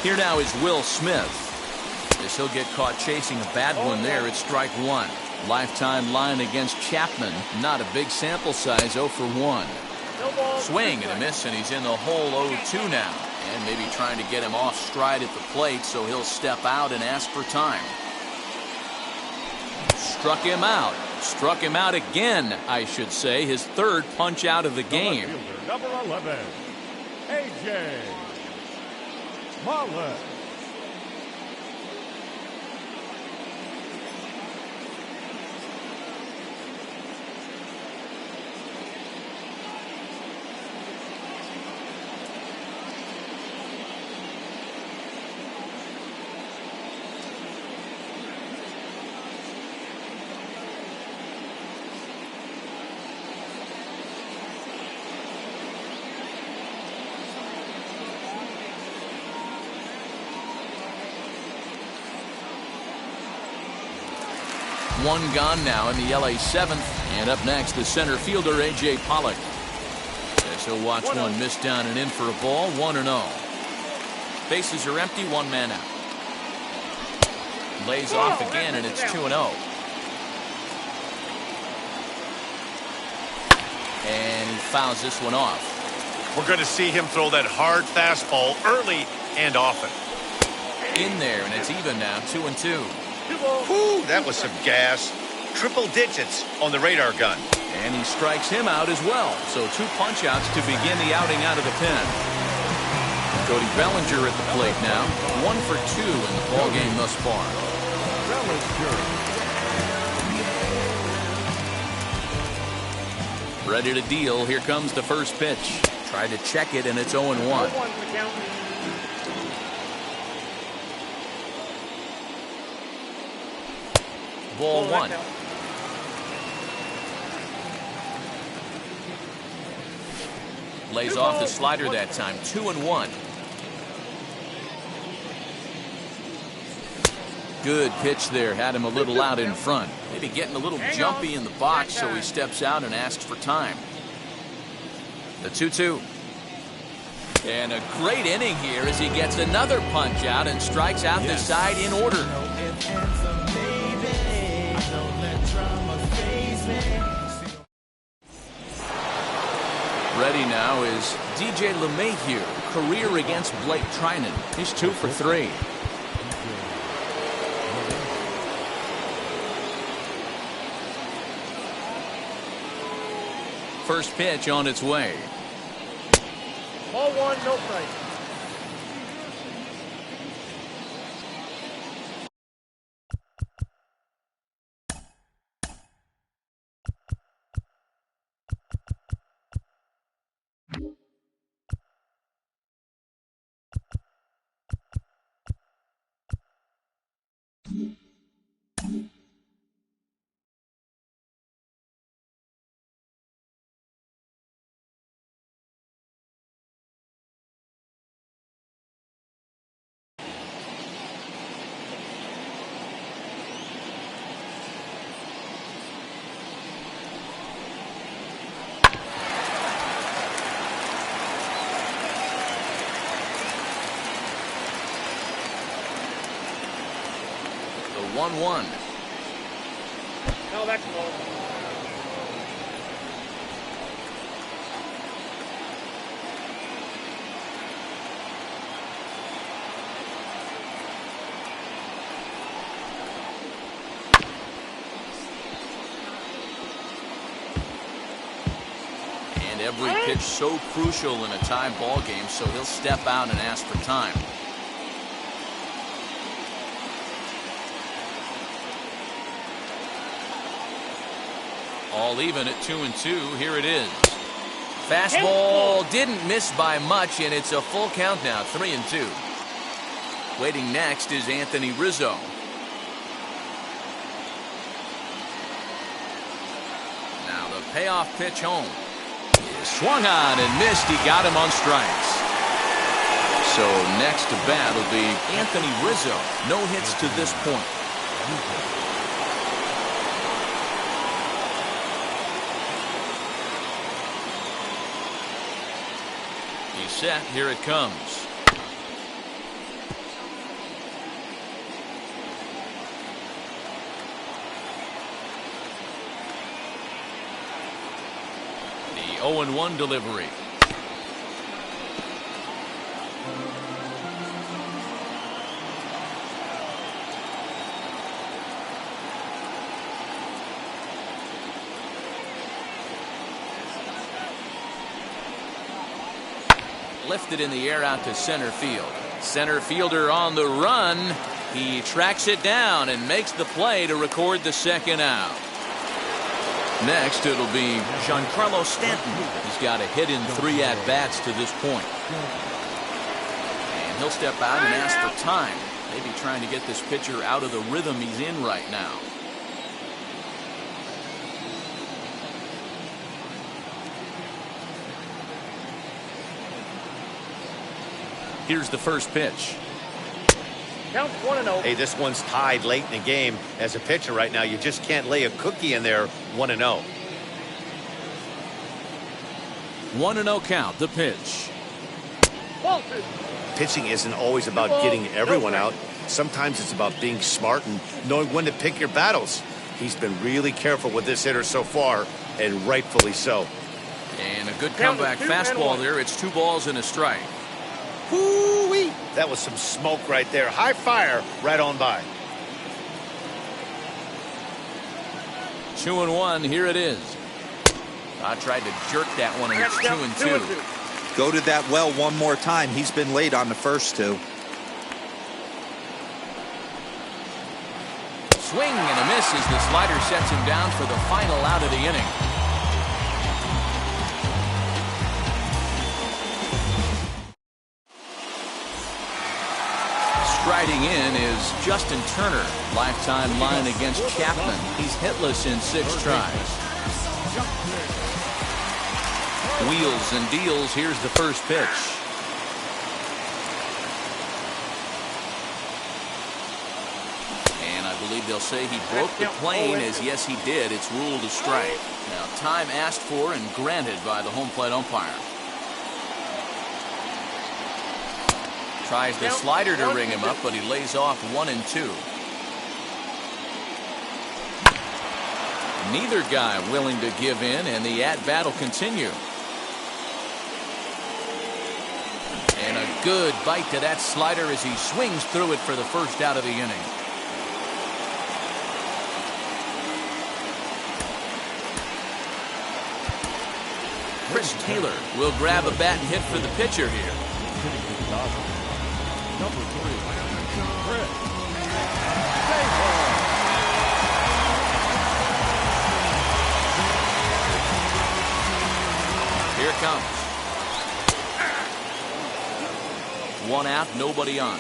Here now is Will Smith. As he'll get caught chasing a bad one there, it's strike one. Lifetime line against Chapman. Not a big sample size, 0 for 1. Swing and a miss, and he's in the hole 0-2 now. And maybe trying to get him off stride at the plate, so he'll step out and ask for time. Struck him out. Struck him out again, I should say. His third punch out of the game. Number 11, A.J. Pollock. One gone now in the LA 7th. And up next, the center fielder, A.J. Pollock. As he'll watch one miss down and in for a ball, 1-0. Bases are empty, one man out. Lays off again, and it's 2-0. And he fouls this one off. We're going to see him throw that hard fastball early and often. In there, and it's even now, 2-2. Whew, that was some gas. Triple digits on the radar gun. And he strikes him out as well. So 2 punch-outs to begin the outing out of the pen. Cody Bellinger at the plate now. 1 for 2 in the ballgame thus far. Ready to deal. Here comes the first pitch. Tried to check it, and it's 0-1. Ball 1. Lays off the slider that time. 2-1. Good pitch there. Had him a little out in front. Maybe getting a little jumpy in the box, so he steps out and asks for time. The 2-2. And a great inning here as he gets another punch out and strikes out the side in order. Ready now is DJ LeMahieu. Career against Blake Trinan. He's 2 for 3. First pitch on its way. Ball 1, no strike. The 1-1. No, that's low. And every pitch so crucial in a tie ball game, so he'll step out and ask for time. All even at 2-2. Here it is. Fastball didn't miss by much, and it's a full count now, 3-2. Waiting next is Anthony Rizzo. Now the payoff pitch home. Swung on and missed. He got him on strikes. So next to bat will be Anthony Rizzo. No hits to this point. He's set. Here it comes. 0-1 delivery. Lifted in the air out to center field. Center fielder on the run. He tracks it down and makes the play to record the second out. Next, it'll be Giancarlo Stanton. He's got a hit in 3 at-bats to this point. And he'll step out and ask for time. Maybe trying to get this pitcher out of the rhythm he's in right now. Here's the first pitch. Count 1-0. Hey, this one's tied late in the game. As a pitcher right now, you just can't lay a cookie in there. 1-0. 1-0 count, the pitch. Pitching isn't always about getting everyone out. Sometimes it's about being smart and knowing when to pick your battles. He's been really careful with this hitter so far, and rightfully so. And a good comeback fastball there. It's 2 balls and a strike. Whoo-wee! That was some smoke right there. High fire right on by. 2-1. Here it is. I tried to jerk that one, and it's 2-2. Go to that well one more time. He's been late on the first 2. Swing and a miss as the slider sets him down for the final out of the inning. Striding in is Justin Turner. Lifetime line against Chapman. He's hitless in 6 tries. Wheels and deals. Here's the first pitch. And I believe they'll say he broke the plane, as yes he did. It's ruled a strike. Now time asked for and granted by the home plate umpire. Tries the slider to ring him up, but he lays off 1-2. Neither guy willing to give in, and the at-bat will continue. And a good bite to that slider as he swings through it for the first out of the inning. Chris Taylor will grab a bat and hit for the pitcher here. Number 3, Chris. Here it comes. 1 out, nobody on.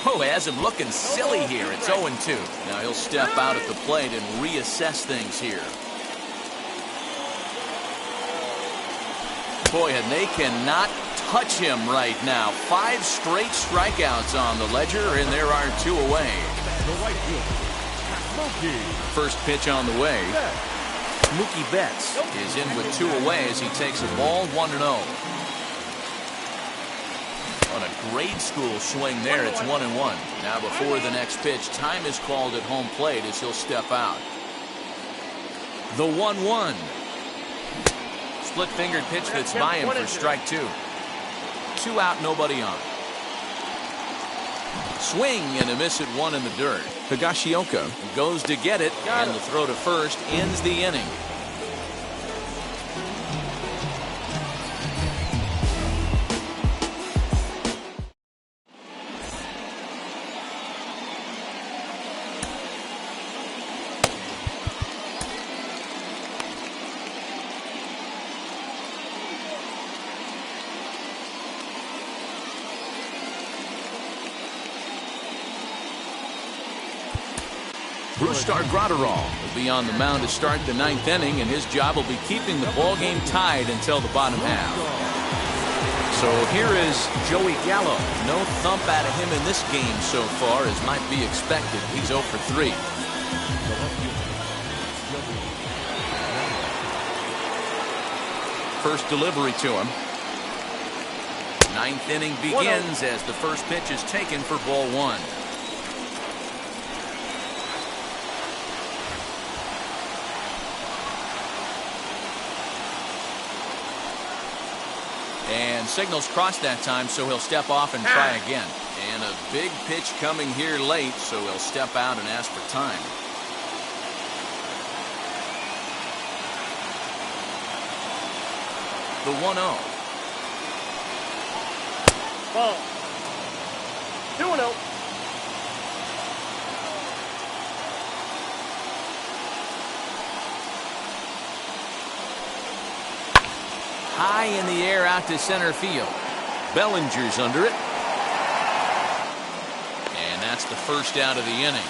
Oh, has him looking silly here. It's 0-2. Now he'll step out at the plate and reassess things here. Boy, and they cannot touch him right now. 5 straight strikeouts on the ledger, and there are 2 away. First pitch on the way. Mookie Betts is in with 2 away as he takes a ball 1-0. On a grade school swing there, it's 1-1. Now before the next pitch, time is called at home plate as he'll step out. The 1-1. Split-fingered pitch that's by him for strike 2. 2 out, nobody on. Swing and a miss at 1 in the dirt. Higashioka goes to get it, and the throw to first ends the inning. Brusdar Graterol will be on the mound to start the 9th inning, and his job will be keeping the ball game tied until the bottom half. So here is Joey Gallo. No thump out of him in this game so far, as might be expected. He's 0 for 3. First delivery to him. 9th inning begins as the first pitch is taken for ball 1. And signals crossed that time, so he'll step off and try again. And a big pitch coming here late, so he'll step out and ask for time. The 1-0. Ball. 2-0. High in the air out to center field. Bellinger's under it. And that's the first out of the inning.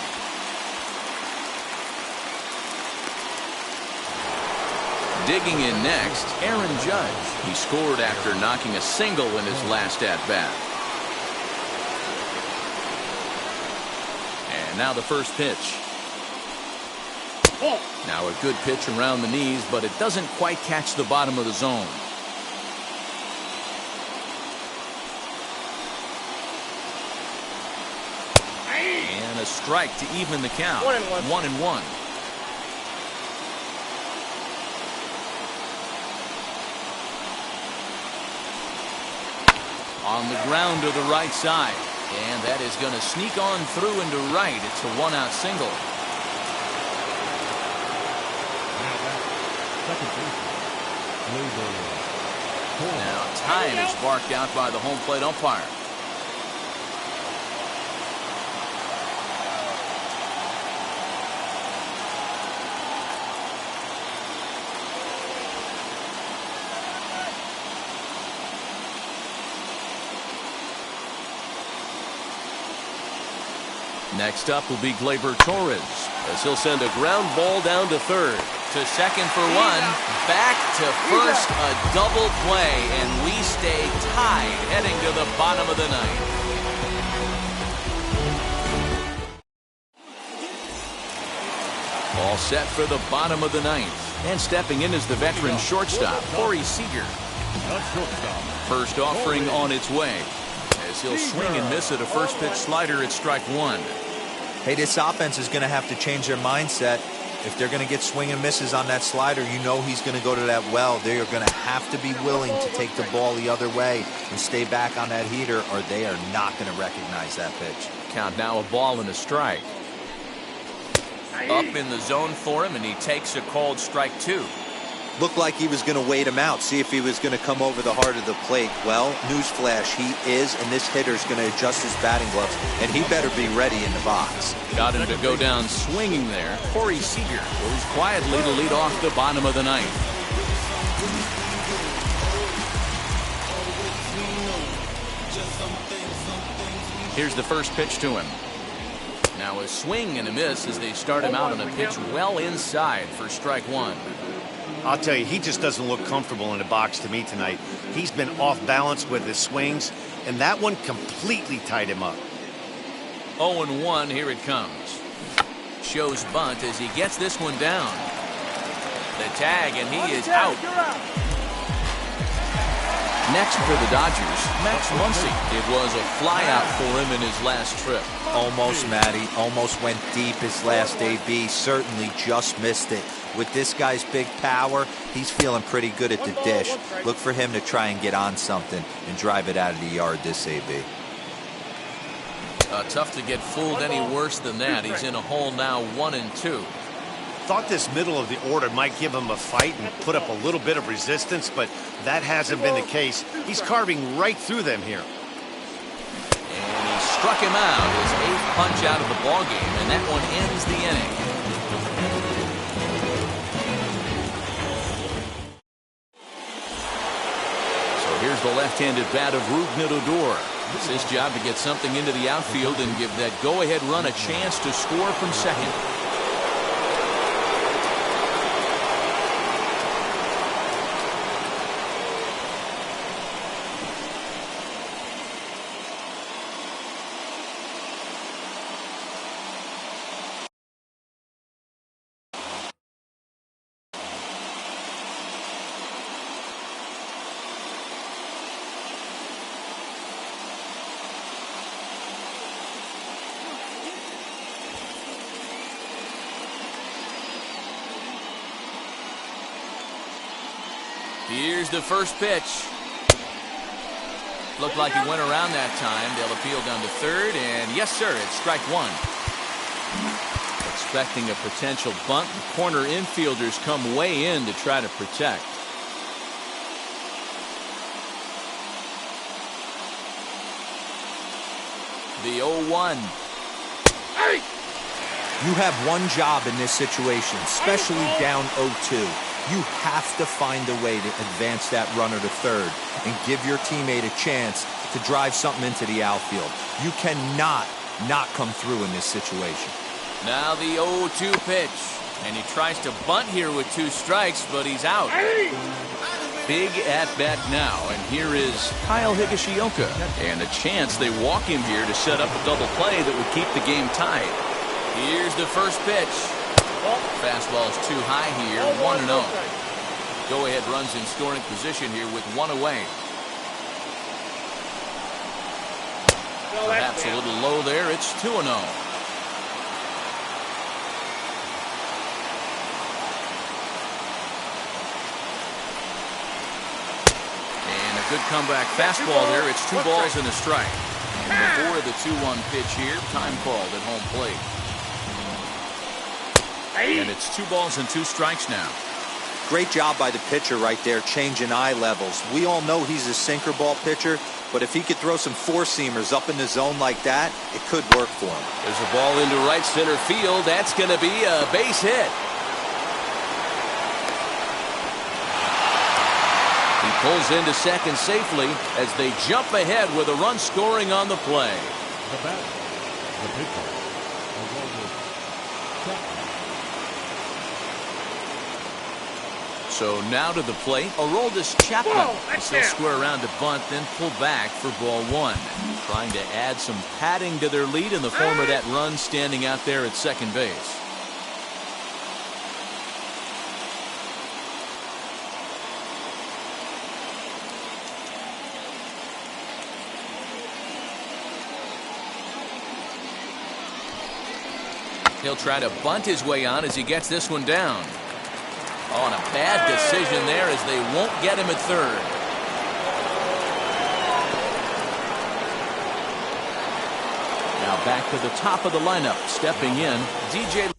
Digging in next, Aaron Judge. He scored after knocking a single in his last at-bat. And now the first pitch. Now a good pitch around the knees, but it doesn't quite catch the bottom of the zone. And a strike to even the count. 1-1. On the ground to the right side. And that is going to sneak on through into right. It's a one-out single. Now time is barked out by the home plate umpire. Next up will be Gleyber Torres, as he'll send a ground ball down to third. To second for one. Back to first, a double play, and we stay tied heading to the bottom of the ninth. All set for the bottom of the ninth. And stepping in is the veteran shortstop, Corey Seager. First offering on its way, as he'll swing and miss at a first pitch slider at strike one. Hey, this offense is going to have to change their mindset. If they're going to get swing and misses on that slider, you know he's going to go to that well. They are going to have to be willing to take the ball the other way and stay back on that heater, or they are not going to recognize that pitch. Count now, a ball and a strike. Up in the zone for him, and he takes a called strike two. Looked like he was going to wait him out, see if he was going to come over the heart of the plate. Well, newsflash, he is, and this hitter's going to adjust his batting gloves, and he better be ready in the box. Got him to go down swinging there. Corey Seager goes quietly to lead off the bottom of the ninth. Here's the first pitch to him. Now a swing and a miss as they start him out on a pitch well inside for strike one. I'll tell you, he just doesn't look comfortable in the box to me tonight. He's been off balance with his swings, and that one completely tied him up. 0-1, here it comes. Shows bunt as he gets this one down. The tag, and he is out. Next for the Dodgers, Max Muncy. It was a flyout for him in his last trip. Almost, Matty. Almost went deep his last AB. Certainly just missed it. With this guy's big power, he's feeling pretty good at the dish. Look for him to try and get on something and drive it out of the yard this AB. Tough to get fooled any worse than that. He's in a hole now, 1-2. Thought this middle of the order might give him a fight and put up a little bit of resistance, but that hasn't been the case. He's carving right through them here. And he struck him out, his 8th punch out of the ballgame, and that one ends the inning. Here's the left-handed bat of Rougned Odor. It's his job to get something into the outfield and give that go-ahead run a chance to score from second. Here's the first pitch. Looked like he went around that time. They'll appeal down to third, and yes, sir, it's strike one. Expecting a potential bunt, the corner infielders come way in to try to protect. The 0-1. You have one job in this situation, especially down 0-2. You have to find a way to advance that runner to third and give your teammate a chance to drive something into the outfield. You cannot not come through in this situation. Now the 0-2 pitch, and he tries to bunt here with 2 strikes, but he's out. Big at bat now, and here is Kyle Higashioka, and a chance they walk him here to set up a double play that would keep the game tied. Here's the first pitch. Fastball's too high here, 1-0. Go-ahead runs in scoring position here with 1 away. Perhaps a little low there. It's 2-0. And a good comeback fastball there. It's 2 balls and a strike. And before the 2-1 pitch here, time called at home plate. And it's 2 balls and 2 strikes now. Great job by the pitcher right there, changing eye levels. We all know he's a sinker ball pitcher, but if he could throw some 4-seamers up in the zone like that, it could work for him. There's a ball into right center field. That's going to be a base hit. He pulls into second safely as they jump ahead with a run scoring on the play. The batter, the pitcher, Chapman. So now to the plate, Aroldis Chapman. He'll square around to bunt, then pull back for ball 1. Trying to add some padding to their lead in the form of that run standing out there at second base. He'll try to bunt his way on as he gets this one down. Oh, and a bad decision there as they won't get him at third. Now back to the top of the lineup, stepping in, DJ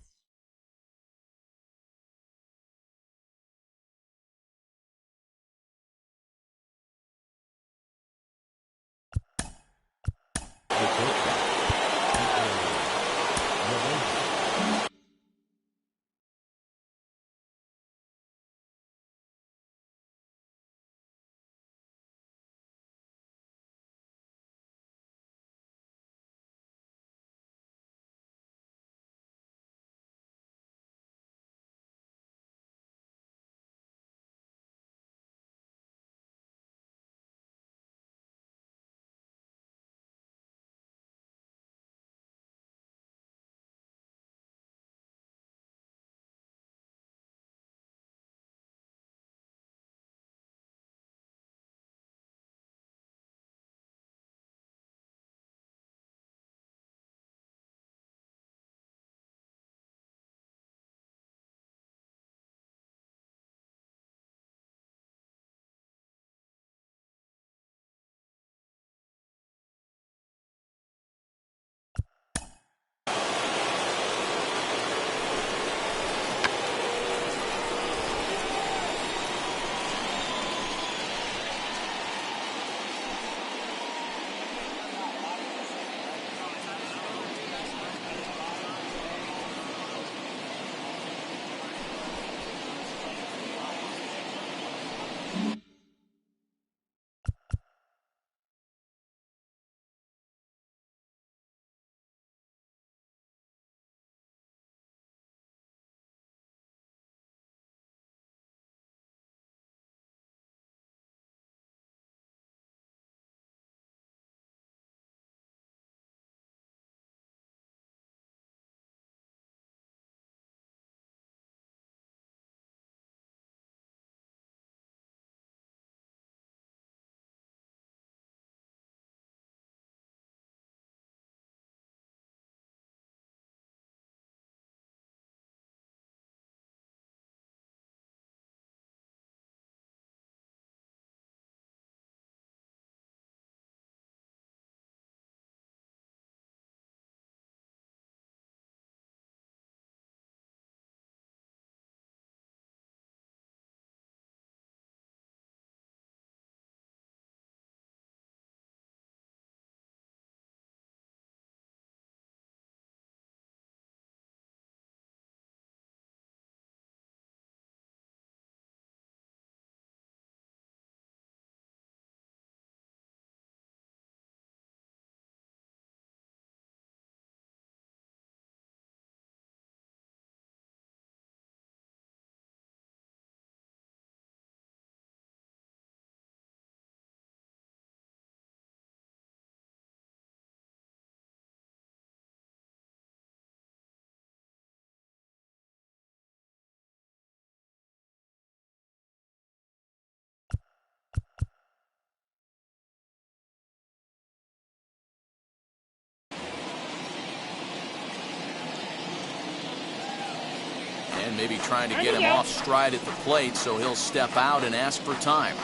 And maybe trying to get him off stride at the plate, so he'll step out and ask for time.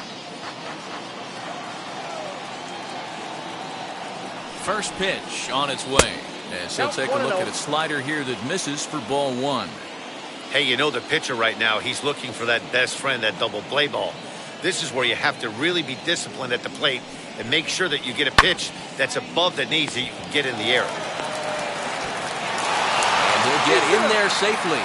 First pitch on its way. As he'll take a look at a slider here that misses for ball one. Hey, you know the pitcher right now, he's looking for that best friend, that double play ball. This is where you have to really be disciplined at the plate and make sure that you get a pitch that's above the knees that you can get in the air. And he'll get in there safely.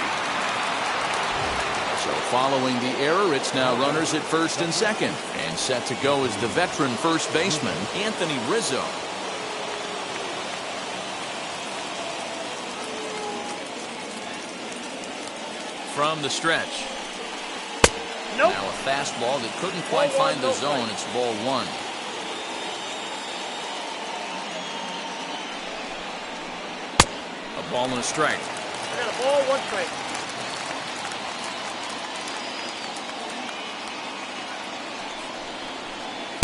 So following the error, it's now runners at first and second. And set to go is the veteran first baseman, Anthony Rizzo. From the stretch. Now a fastball that couldn't quite find the zone. It's ball one. A ball and a strike. I got a ball, 1 strike.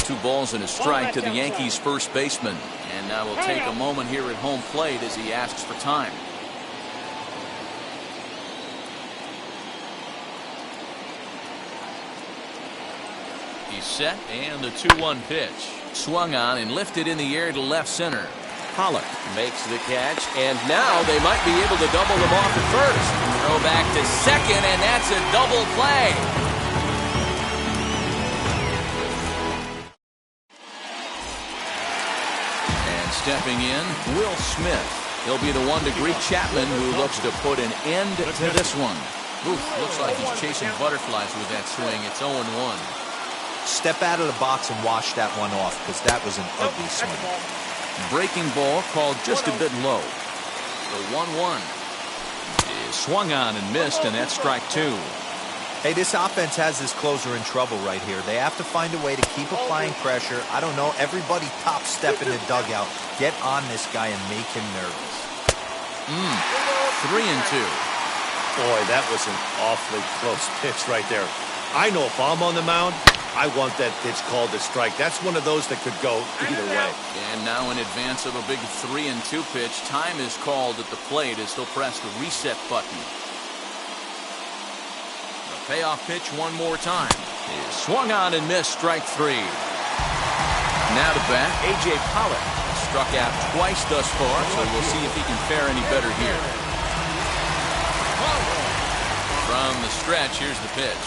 Two balls and a strike to the Yankees first baseman. And now we'll take a moment here at home plate as he asks for time. He's set, and the 2-1 pitch. Swung on and lifted in the air to left center. Pollock makes the catch, and now they might be able to double them off at first. Throw back to second, and that's a double play. And stepping in, Will Smith. He'll be the one to greet Chapman, who looks to put an end to this one. Booth looks like he's chasing butterflies with that swing. It's 0-1. Step out of the box and wash that one off, because that was an ugly swing. Breaking ball called just a bit low. The 1-1 is swung on and missed, and that's strike two. Hey, this offense has this closer in trouble right here. They have to find a way to keep applying pressure. I don't know, everybody top step in the dugout. Get on this guy and make him nervous. 3-2. Boy, that was an awfully close pitch right there. I know if I'm on the mound, I want that pitch called a strike. That's one of those that could go either way. And now in advance of a big 3-2 pitch, time is called at the plate as he'll press the reset button. The payoff pitch one more time is swung on and missed, strike three. Now to bat, A.J. Pollock. Struck out twice thus far, so we'll see if he can fare any better here. From the stretch, here's the pitch.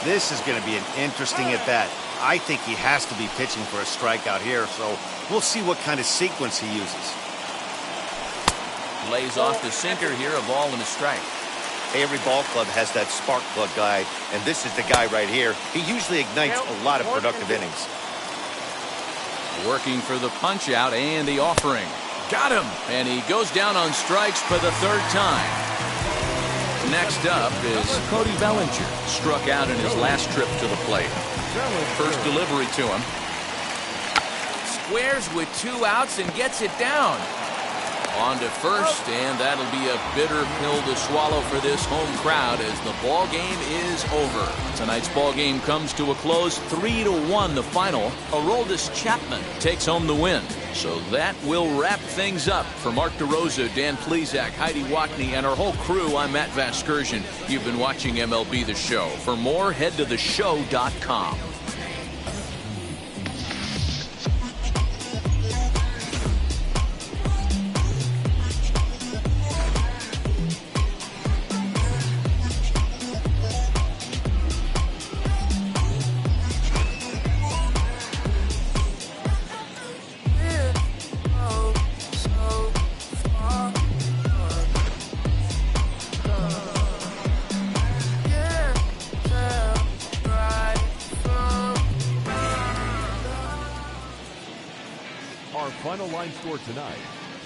This is going to be an interesting at-bat. I think he has to be pitching for a strikeout here, so we'll see what kind of sequence he uses. Lays off the sinker here, a ball and a strike. Hey, every ball club has that spark plug guy, and this is the guy right here. He usually ignites a lot of productive innings. Working for the punch out and the offering. Got him! And he goes down on strikes for the third time. Next up is Cody Bellinger. Struck out in his last trip to the plate. First delivery to him. Squares with 2 outs and gets it down. On to first, and that'll be a bitter pill to swallow for this home crowd as the ball game is over. Tonight's ball game comes to a close, 3-1 the final. Aroldis Chapman takes home the win. So that will wrap things up. For Mark DeRosa, Dan Plesac, Heidi Watney, and our whole crew, I'm Matt Vasgersian. You've been watching MLB The Show. For more, head to theshow.com. Final line score tonight.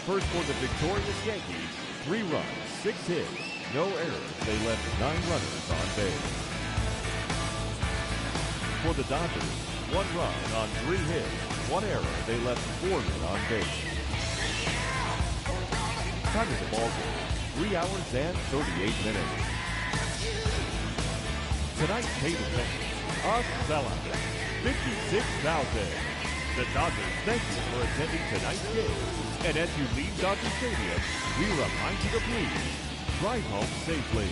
First for the victorious Yankees, 3 runs, 6 hits, no errors. They left 9 runners on base. For the Dodgers, 1 run on 3 hits, 1 error. They left 4 men on base. Time of the ball game, 3 hours and 38 minutes. Tonight's paid attendance, a sellout, 56,000. The Dodgers thank you for attending tonight's game. And as you leave Dodger Stadium, we remind you to please Drive home safely.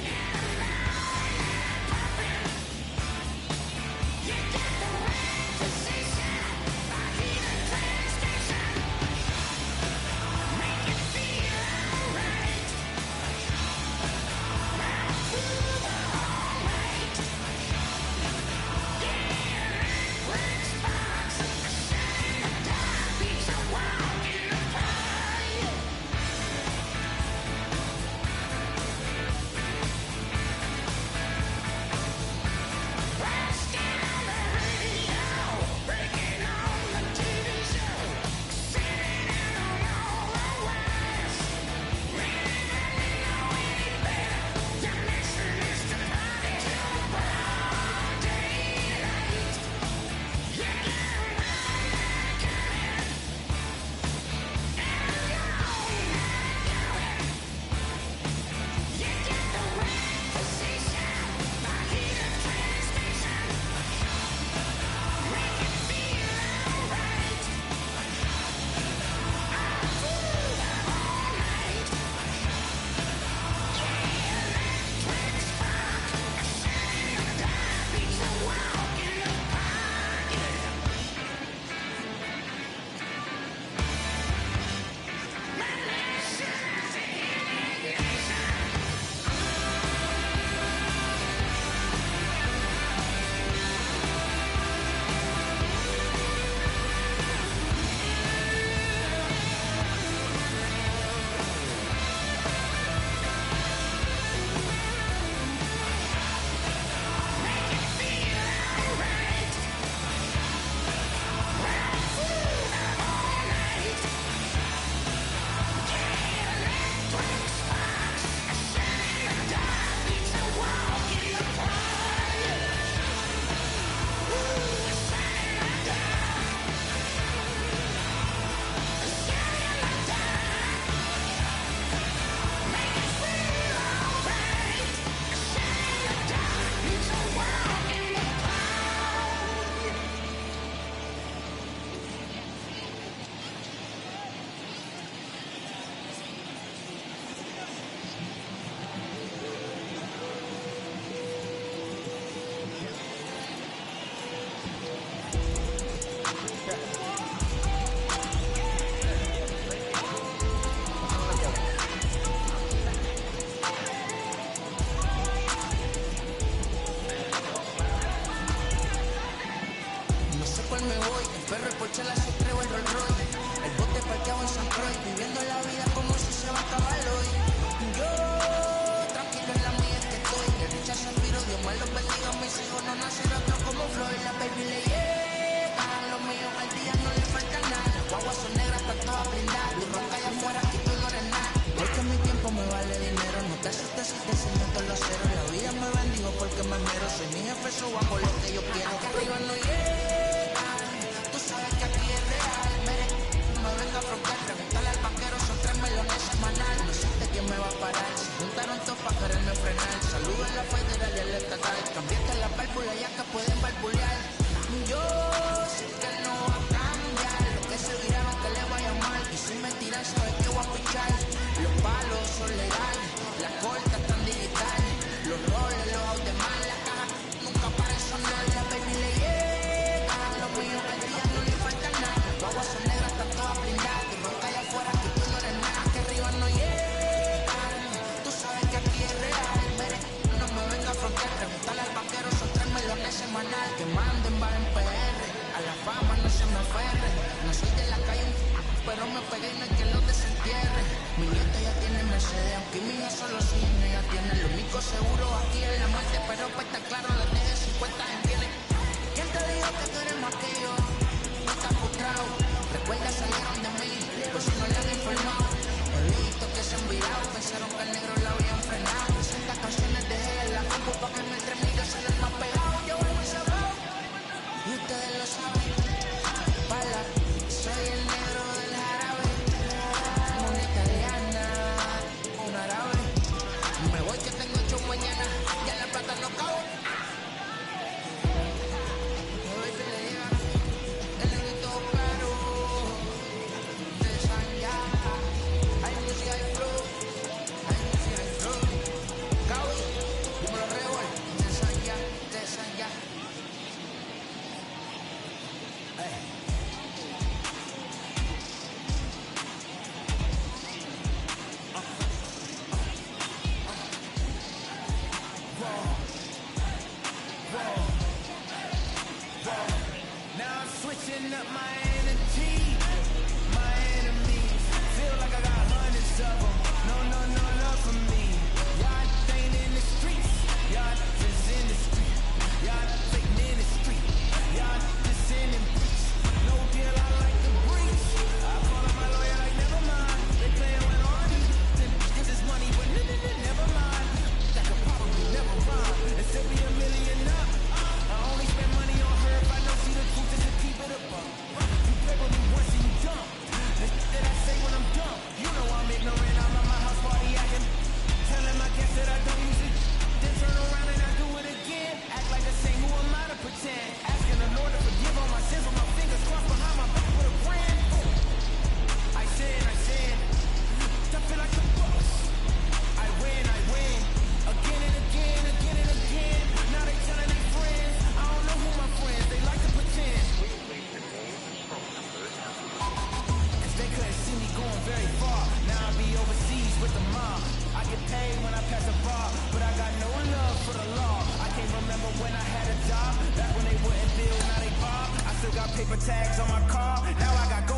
paper tags on my car. Now I got